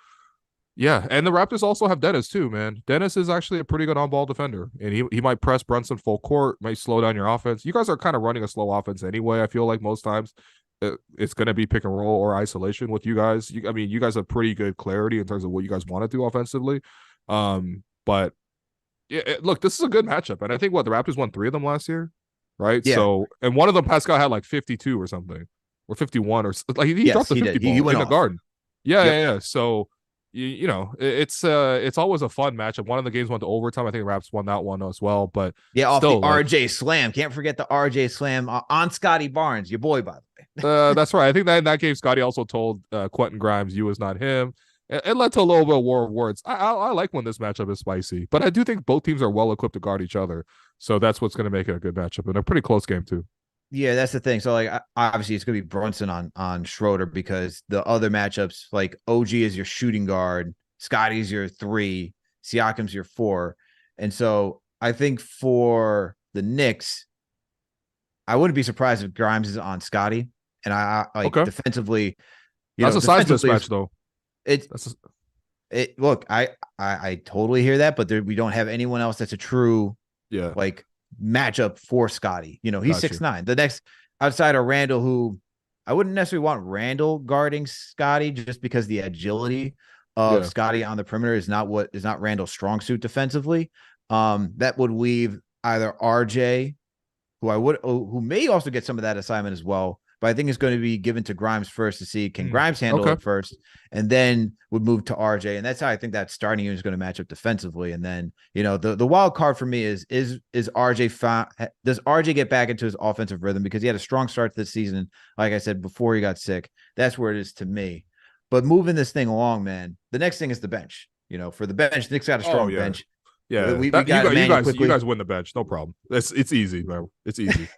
yeah. And the Raptors also have Dennis, too, man. Dennis is actually a pretty good on-ball defender. And he might press Brunson full court, might slow down your offense. You guys are kind of running a slow offense anyway, I feel like most times. It's going to be pick and roll or isolation with you guys. You guys have pretty good clarity in terms of what you guys want to do offensively. But, look, this is a good matchup. And I think, the Raptors won 3 of them last year. Right. Yeah. So, and one of them, Pascal had like 52 or something, or 51, or like he dropped the 50 ball he went in the Garden. Yeah. So, it's always a fun matchup. One of the games went to overtime. I think the Raps won that one as well. But off the RJ slam. Can't forget the RJ slam on Scotty Barnes, your boy, by the way. That's right. I think that in that game, Scotty also told Quentin Grimes, "You is not him." It led to a little bit of war of words. I like when this matchup is spicy, but I do think both teams are well equipped to guard each other. So that's what's going to make it a good matchup and a pretty close game too. Yeah, that's the thing. So like, obviously it's going to be Brunson on Schroeder, because the other matchups, like OG is your shooting guard, Scotty's your 3, Siakam's your 4. And so I think for the Knicks, I wouldn't be surprised if Grimes is on Scotty. And I like defensively, that's a size mismatch though. Look, I totally hear that, but we don't have anyone else that's a true like matchup for Scotty. He's 6'9". The next outside of Randall, who I wouldn't necessarily want Randall guarding Scotty, just because the agility of Scotty on the perimeter is not Randall's strong suit defensively. That would leave either RJ, who may also get some of that assignment as well, but I think it's going to be given to Grimes first to see can Grimes handle Okay. it first, and then would move to RJ. And that's how I think that starting unit is going to match up defensively. And then, the wild card for me is RJ does RJ get back into his offensive rhythm, because he had a strong start to this season, like I said, before he got sick. That's where it is to me. But moving this thing along, man, the next thing is the bench. For the bench, Nick's got a strong bench. Yeah, we got Emmanuel quickly. You guys win the bench, no problem. It's easy, man. It's easy.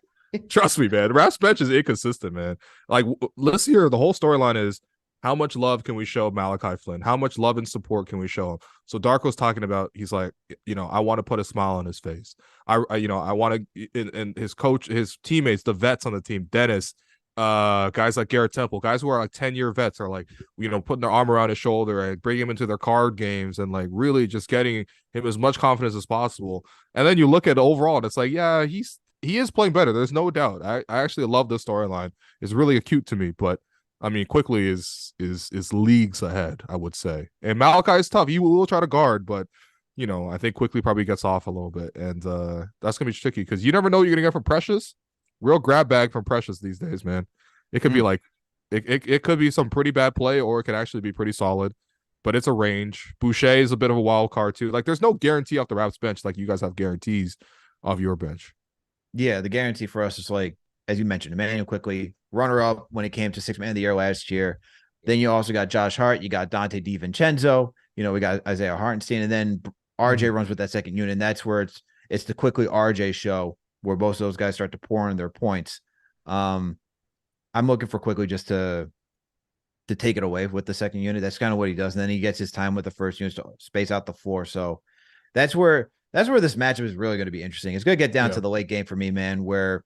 Trust me, man. Raps bench is inconsistent, man. Like this year, the whole storyline is how much love can we show Malachi Flynn? How much love and support can we show him? So Darko's talking about, he's like, I want to put a smile on his face. I want to, and his coach, his teammates, the vets on the team, Dennis, guys like Garrett Temple, guys who are like 10-year vets are like, putting their arm around his shoulder and bringing him into their card games and like really just getting him as much confidence as possible. And then you look at it overall and it's like, yeah, he is playing better. There's no doubt. I actually love this storyline. It's really acute to me, but I mean, quickly is leagues ahead, I would say. And Malachi is tough. He will try to guard, but I think quickly probably gets off a little bit, and that's gonna be tricky because you never know what you're gonna get from Precious. Real grab bag from Precious these days, man. It could be like it could be some pretty bad play, or it could actually be pretty solid. But it's a range. Boucher is a bit of a wild card too. Like, there's no guarantee off the Raps bench like you guys have guarantees of your bench. Yeah, the guarantee for us is, like, as you mentioned, Emmanuel quickly, runner-up when it came to 6-man of the year last year. Then you also got Josh Hart. You got Dante DiVincenzo. We got Isaiah Hartenstein. And then RJ runs with that second unit. And that's where it's the quickly RJ show where both of those guys start to pour in their points. I'm looking for quickly just to take it away with the second unit. That's kind of what he does. And then he gets his time with the first unit to space out the floor. So that's where this matchup is really going to be interesting. It's going to get down to the late game for me, man, where,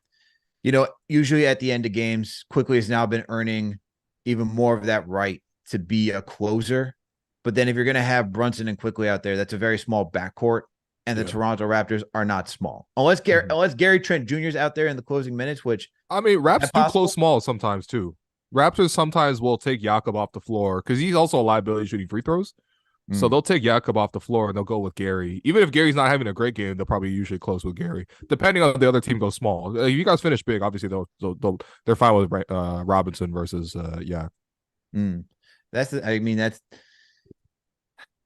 usually at the end of games, quickly has now been earning even more of that right to be a closer. But then if you're going to have Brunson and Quickly out there, that's a very small backcourt. And the Toronto Raptors are not small. Unless Gary Trent Jr. is out there in the closing minutes, which, I mean, Raps do close small sometimes too. Raptors sometimes will take Jakob off the floor because he's also a liability shooting free throws. So they'll take Jakob off the floor and they'll go with Gary. Even if Gary's not having a great game, they'll probably usually close with Gary, depending on the other team goes small. If you guys finish big, obviously they're fine with Robinson versus That's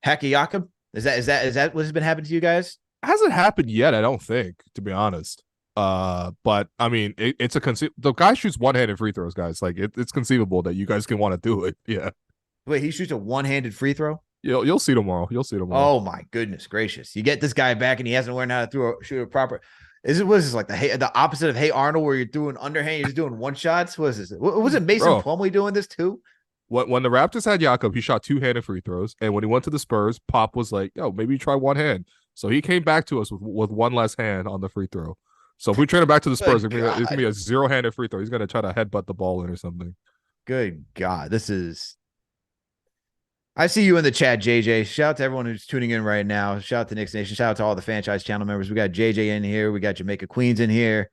Hacky Jakob. Is that what has been happening to you guys? Hasn't happened yet, I don't think, to be honest. But I mean, it's the guy shoots one-handed free throws, guys. Like it's conceivable that you guys can want to do it. Yeah. Wait, he shoots a one-handed free throw? You'll see tomorrow. Oh my goodness gracious! You get this guy back, and he hasn't learned how to shoot a proper. Was this like the opposite of Hey Arnold, where you're doing underhand, you're just doing one shots? What is this? Was it Mason Plumlee doing this too? When the Raptors had Jakob, he shot two-handed free throws, and when he went to the Spurs, Pop was like, "Yo, maybe try one hand." So he came back to us with one less hand on the free throw. So if we trade him back to the Spurs, it's gonna be a zero-handed free throw. He's gonna try to headbutt the ball in or something. Good God, this is. I see you in the chat, JJ. Shout out to everyone who's tuning in right now. Shout out to Knicks Nation. Shout out to all the franchise channel members. We got JJ in here. We got Jamaica Queens in here.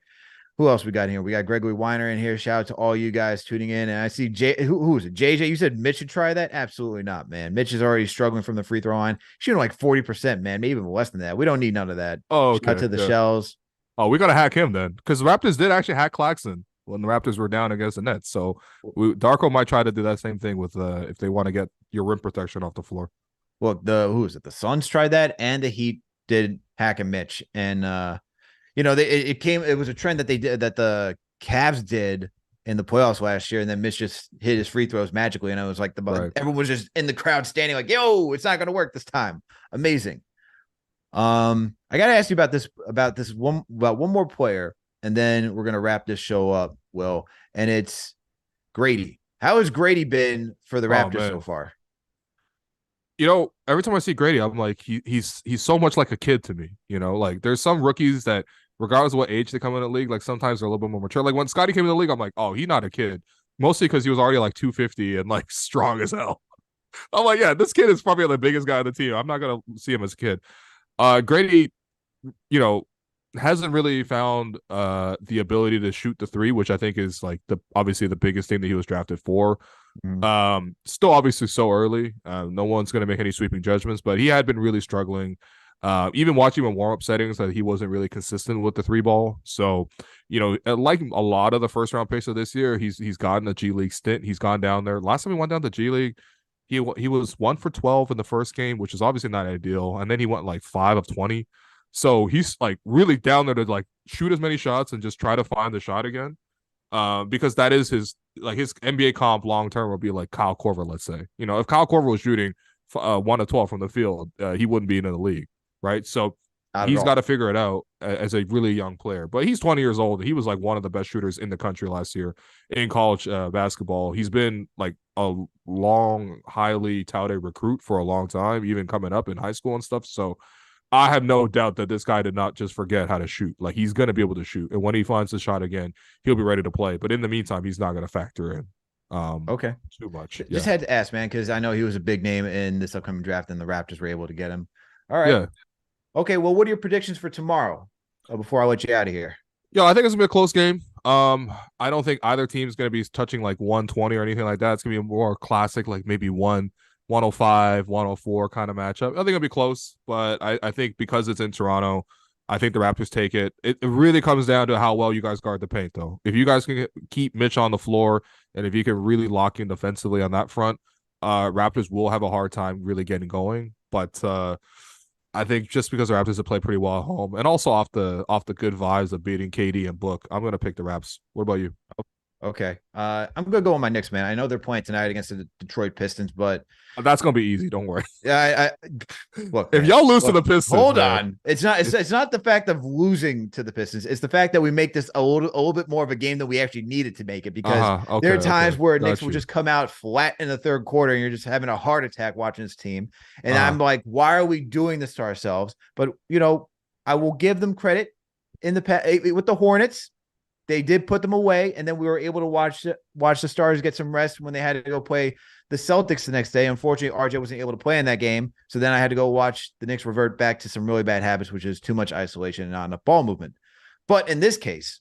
Who else we got in here? We got Gregory Weiner in here. Shout out to all you guys tuning in. And I see who is it? JJ, you said Mitch should try that? Absolutely not, man. Mitch is already struggling from the free throw line. Shooting like 40%, man. Maybe even less than that. We don't need none of that. Oh, okay. Shout out to the Shells. Oh, we got to hack him then. Because the Raptors did actually hack Claxton when the Raptors were down against the Nets. So Darko might try to do that same thing with if they want to get your rim protection off the floor. Well, who is it? The Suns tried that, and the Heat did hack and Mitch. And it was a trend that they did, that the Cavs did in the playoffs last year, and then Mitch just hit his free throws magically, and I was like, everyone was just in the crowd standing like, "Yo, it's not going to work this time." Amazing. I got to ask you about one more player, and then we're going to wrap this show up, Will, and it's Grady. How has Grady been for the Raptors so far? Every time I see Grady, I'm like, he's so much like a kid to me. Like there's some rookies that, regardless of what age they come in the league, like sometimes they're a little bit more mature. Like when Scotty came in the league, I'm like, oh, he's not a kid. Mostly because he was already like 250 and like strong as hell. I'm like, yeah, this kid is probably the biggest guy on the team. I'm not gonna see him as a kid. Grady, hasn't really found the ability to shoot the three, which I think is like obviously the biggest thing that he was drafted for. Still obviously so early. No one's going to make any sweeping judgments, but he had been really struggling. Even watching him in warm-up settings, that he wasn't really consistent with the three ball. So, like a lot of the first round picks of this year, he's gotten a G League stint. He's gone down there. Last time he went down to G League, he was 1 for 12 in the first game, which is obviously not ideal. And then he went like 5 of 20. So he's like really down there to like shoot as many shots and just try to find the shot again. Because that is his NBA comp long term will be like Kyle Korver, let's say. If Kyle Korver was shooting 1 of 12 from the field, he wouldn't be in the league, right? So he's got to figure it out as a really young player. But he's 20 years old. He was like one of the best shooters in the country last year in college basketball. He's been like a long, highly touted recruit for a long time, even coming up in high school and stuff. So I have no doubt that this guy did not just forget how to shoot. Like, he's going to be able to shoot. And when he finds the shot again, he'll be ready to play. But in the meantime, he's not going to factor in too much. Just had to ask, man, because I know he was a big name in this upcoming draft and the Raptors were able to get him. All right. Yeah. Okay, well, what are your predictions for tomorrow before I let you out of here? Yeah, I think it's going to be a close game. I don't think either team is going to be touching like 120 or anything like that. It's going to be a more classic, like maybe 105, 104 kind of matchup. I think it'll be close, but I think because it's in Toronto, I think the Raptors take it. It really comes down to how well you guys guard the paint, though. If you guys can keep Mitch on the floor and if you can really lock in defensively on that front, Raptors will have a hard time really getting going. But I think just because the Raptors have played pretty well at home and also off the good vibes of beating KD and Book, I'm going to pick the Raps. What about you? Okay. I'm going to go with my Knicks, man. I know they're playing tonight against the Detroit Pistons, but that's going to be easy. Don't worry. Yeah. Look, if y'all lose to the Pistons, hold on. It's not the fact of losing to the Pistons. It's the fact that we make this a little bit more of a game than we actually needed to make it, because there are times where Knicks will just come out flat in the third quarter and you're just having a heart attack watching this team. And I'm like, why are we doing this to ourselves? But, I will give them credit in the past with the Hornets. They did put them away, and then we were able to watch the Stars get some rest when they had to go play the Celtics the next day. Unfortunately, RJ wasn't able to play in that game, so then I had to go watch the Knicks revert back to some really bad habits, which is too much isolation and not enough ball movement. But in this case,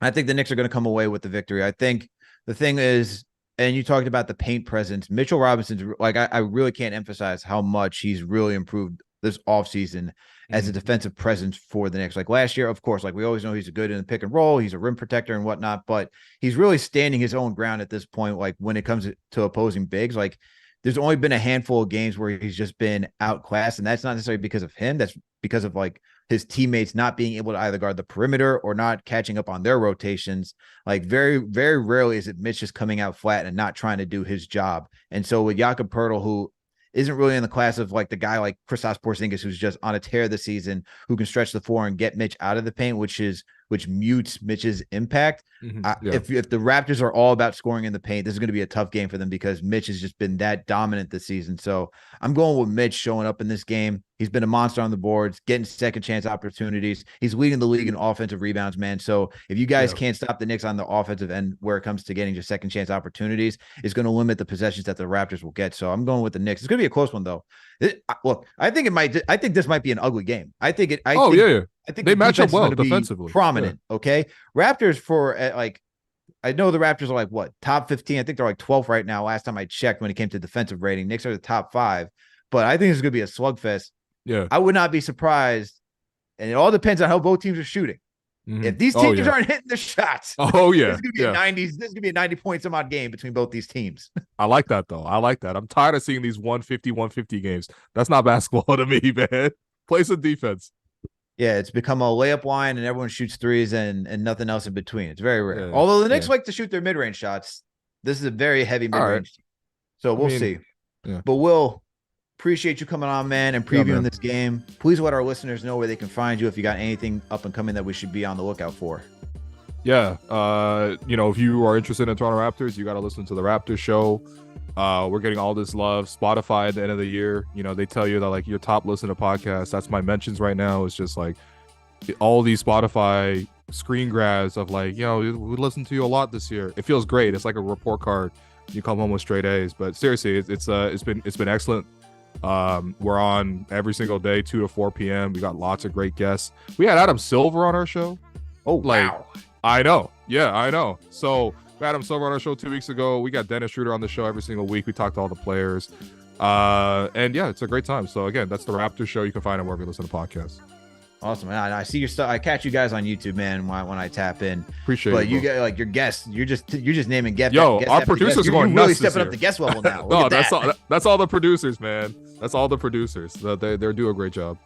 I think the Knicks are going to come away with the victory. I think the thing is, and you talked about the paint presence, Mitchell Robinson's like I really can't emphasize how much he's really improved this offseason as a defensive presence for the Knicks. Like last year, of course, like we always know he's good in the pick and roll. He's a rim protector and whatnot, but he's really standing his own ground at this point. Like when it comes to opposing bigs, like there's only been a handful of games where he's just been outclassed. And that's not necessarily because of him. That's because of like his teammates not being able to either guard the perimeter or not catching up on their rotations. Like very, very rarely is it Mitch just coming out flat and not trying to do his job. And so with Jakob Poeltl, who isn't really in the class of like the guy like Kristaps Porzingis, who's just on a tear this season, who can stretch the floor and get Mitch out of the paint, which mutes Mitch's impact. If the Raptors are all about scoring in the paint, this is going to be a tough game for them because Mitch has just been that dominant this season. So I'm going with Mitch showing up in this game. He's been a monster on the boards, getting second chance opportunities. He's leading the league in offensive rebounds, man. So if you guys can't stop the Knicks on the offensive end where it comes to getting just second chance opportunities, it's going to limit the possessions that the Raptors will get. So I'm going with the Knicks. It's going to be a close one, though. Look, I think this might be an ugly game. I think they match up well defensively. Prominent. Yeah. Okay. Raptors I know the Raptors are like what, top 15. I think they're like 12th right now. Last time I checked when it came to defensive rating, Knicks are the top 5, but I think it's going to be a slugfest. Yeah. I would not be surprised. And it all depends on how both teams are shooting. If these teams aren't hitting the shots, this is going to be a 90 point some odd game between both these teams. I like that though. I like that. I'm tired of seeing these 150 games. That's not basketball to me, man. Play some defense. Yeah, it's become a layup line and everyone shoots threes and nothing else in between. It's very rare. Although the Knicks like to shoot their mid-range shots. This is a very heavy mid-range team. So we'll see. Yeah. But Will, appreciate you coming on, man, and previewing this game. Please let our listeners know where they can find you if you got anything up and coming that we should be on the lookout for. Yeah. If you are interested in Toronto Raptors, you got to listen to the Raptors show. We're getting all this love. Spotify at the end of the year, they tell you that like your top listener podcast. That's my mentions right now. It's just like all these Spotify screen grabs of like, we listened to you a lot this year. It feels great. It's like a report card. You come home with straight A's. But seriously, it's been excellent. We're on every single day, 2 to 4 p.m. We got lots of great guests. We had Adam Silver on our show. Oh, wow. I know. Yeah, I know. So Adam Silver on our show 2 weeks ago. We got Dennis Schroeder on the show every single week. We talked to all the players. And yeah, it's a great time. So again, that's the Raptors show. You can find it wherever you listen to podcasts. Awesome, man. I see your stuff. I catch you guys on YouTube, man. When I tap in, appreciate it. But you get like your guests. You're just naming guests. Yo, our producers are going really nuts stepping up the guest level now. No, that's all the producers, man. That's all the producers. They do a great job.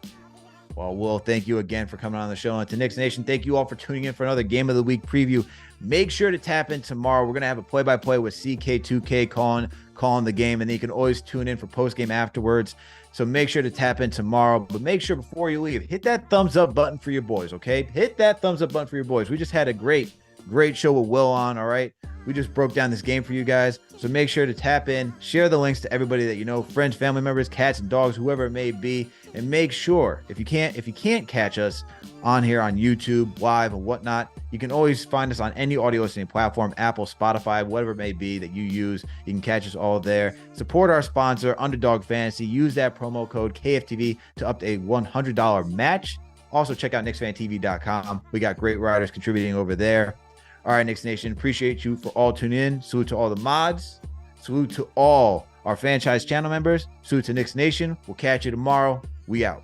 Well, Will, thank you again for coming on the show. And to Knicks Nation, thank you all for tuning in for another Game of the Week preview. Make sure to tap in tomorrow. We're gonna have a play-by-play with CK2K calling the game, and then you can always tune in for post-game afterwards. So make sure to tap in tomorrow, but make sure before you leave, hit that thumbs up button for your boys, okay? Hit that thumbs up button for your boys. We just had a great show with Will on, all right? We just broke down this game for you guys. So make sure to tap in, share the links to everybody that you know, friends, family members, cats and dogs, whoever it may be. And make sure, if you can't catch us on here on YouTube, live and whatnot, you can always find us on any audio listening platform, Apple, Spotify, whatever it may be that you use. You can catch us all there. Support our sponsor, Underdog Fantasy. Use that promo code KFTV to up to a $100 match. Also, check out KnicksFanTV.com. We got great writers contributing over there. All right, Knicks Nation, appreciate you for all tuning in. Salute to all the mods. Salute to all our franchise channel members. Salute to Knicks Nation. We'll catch you tomorrow. We out.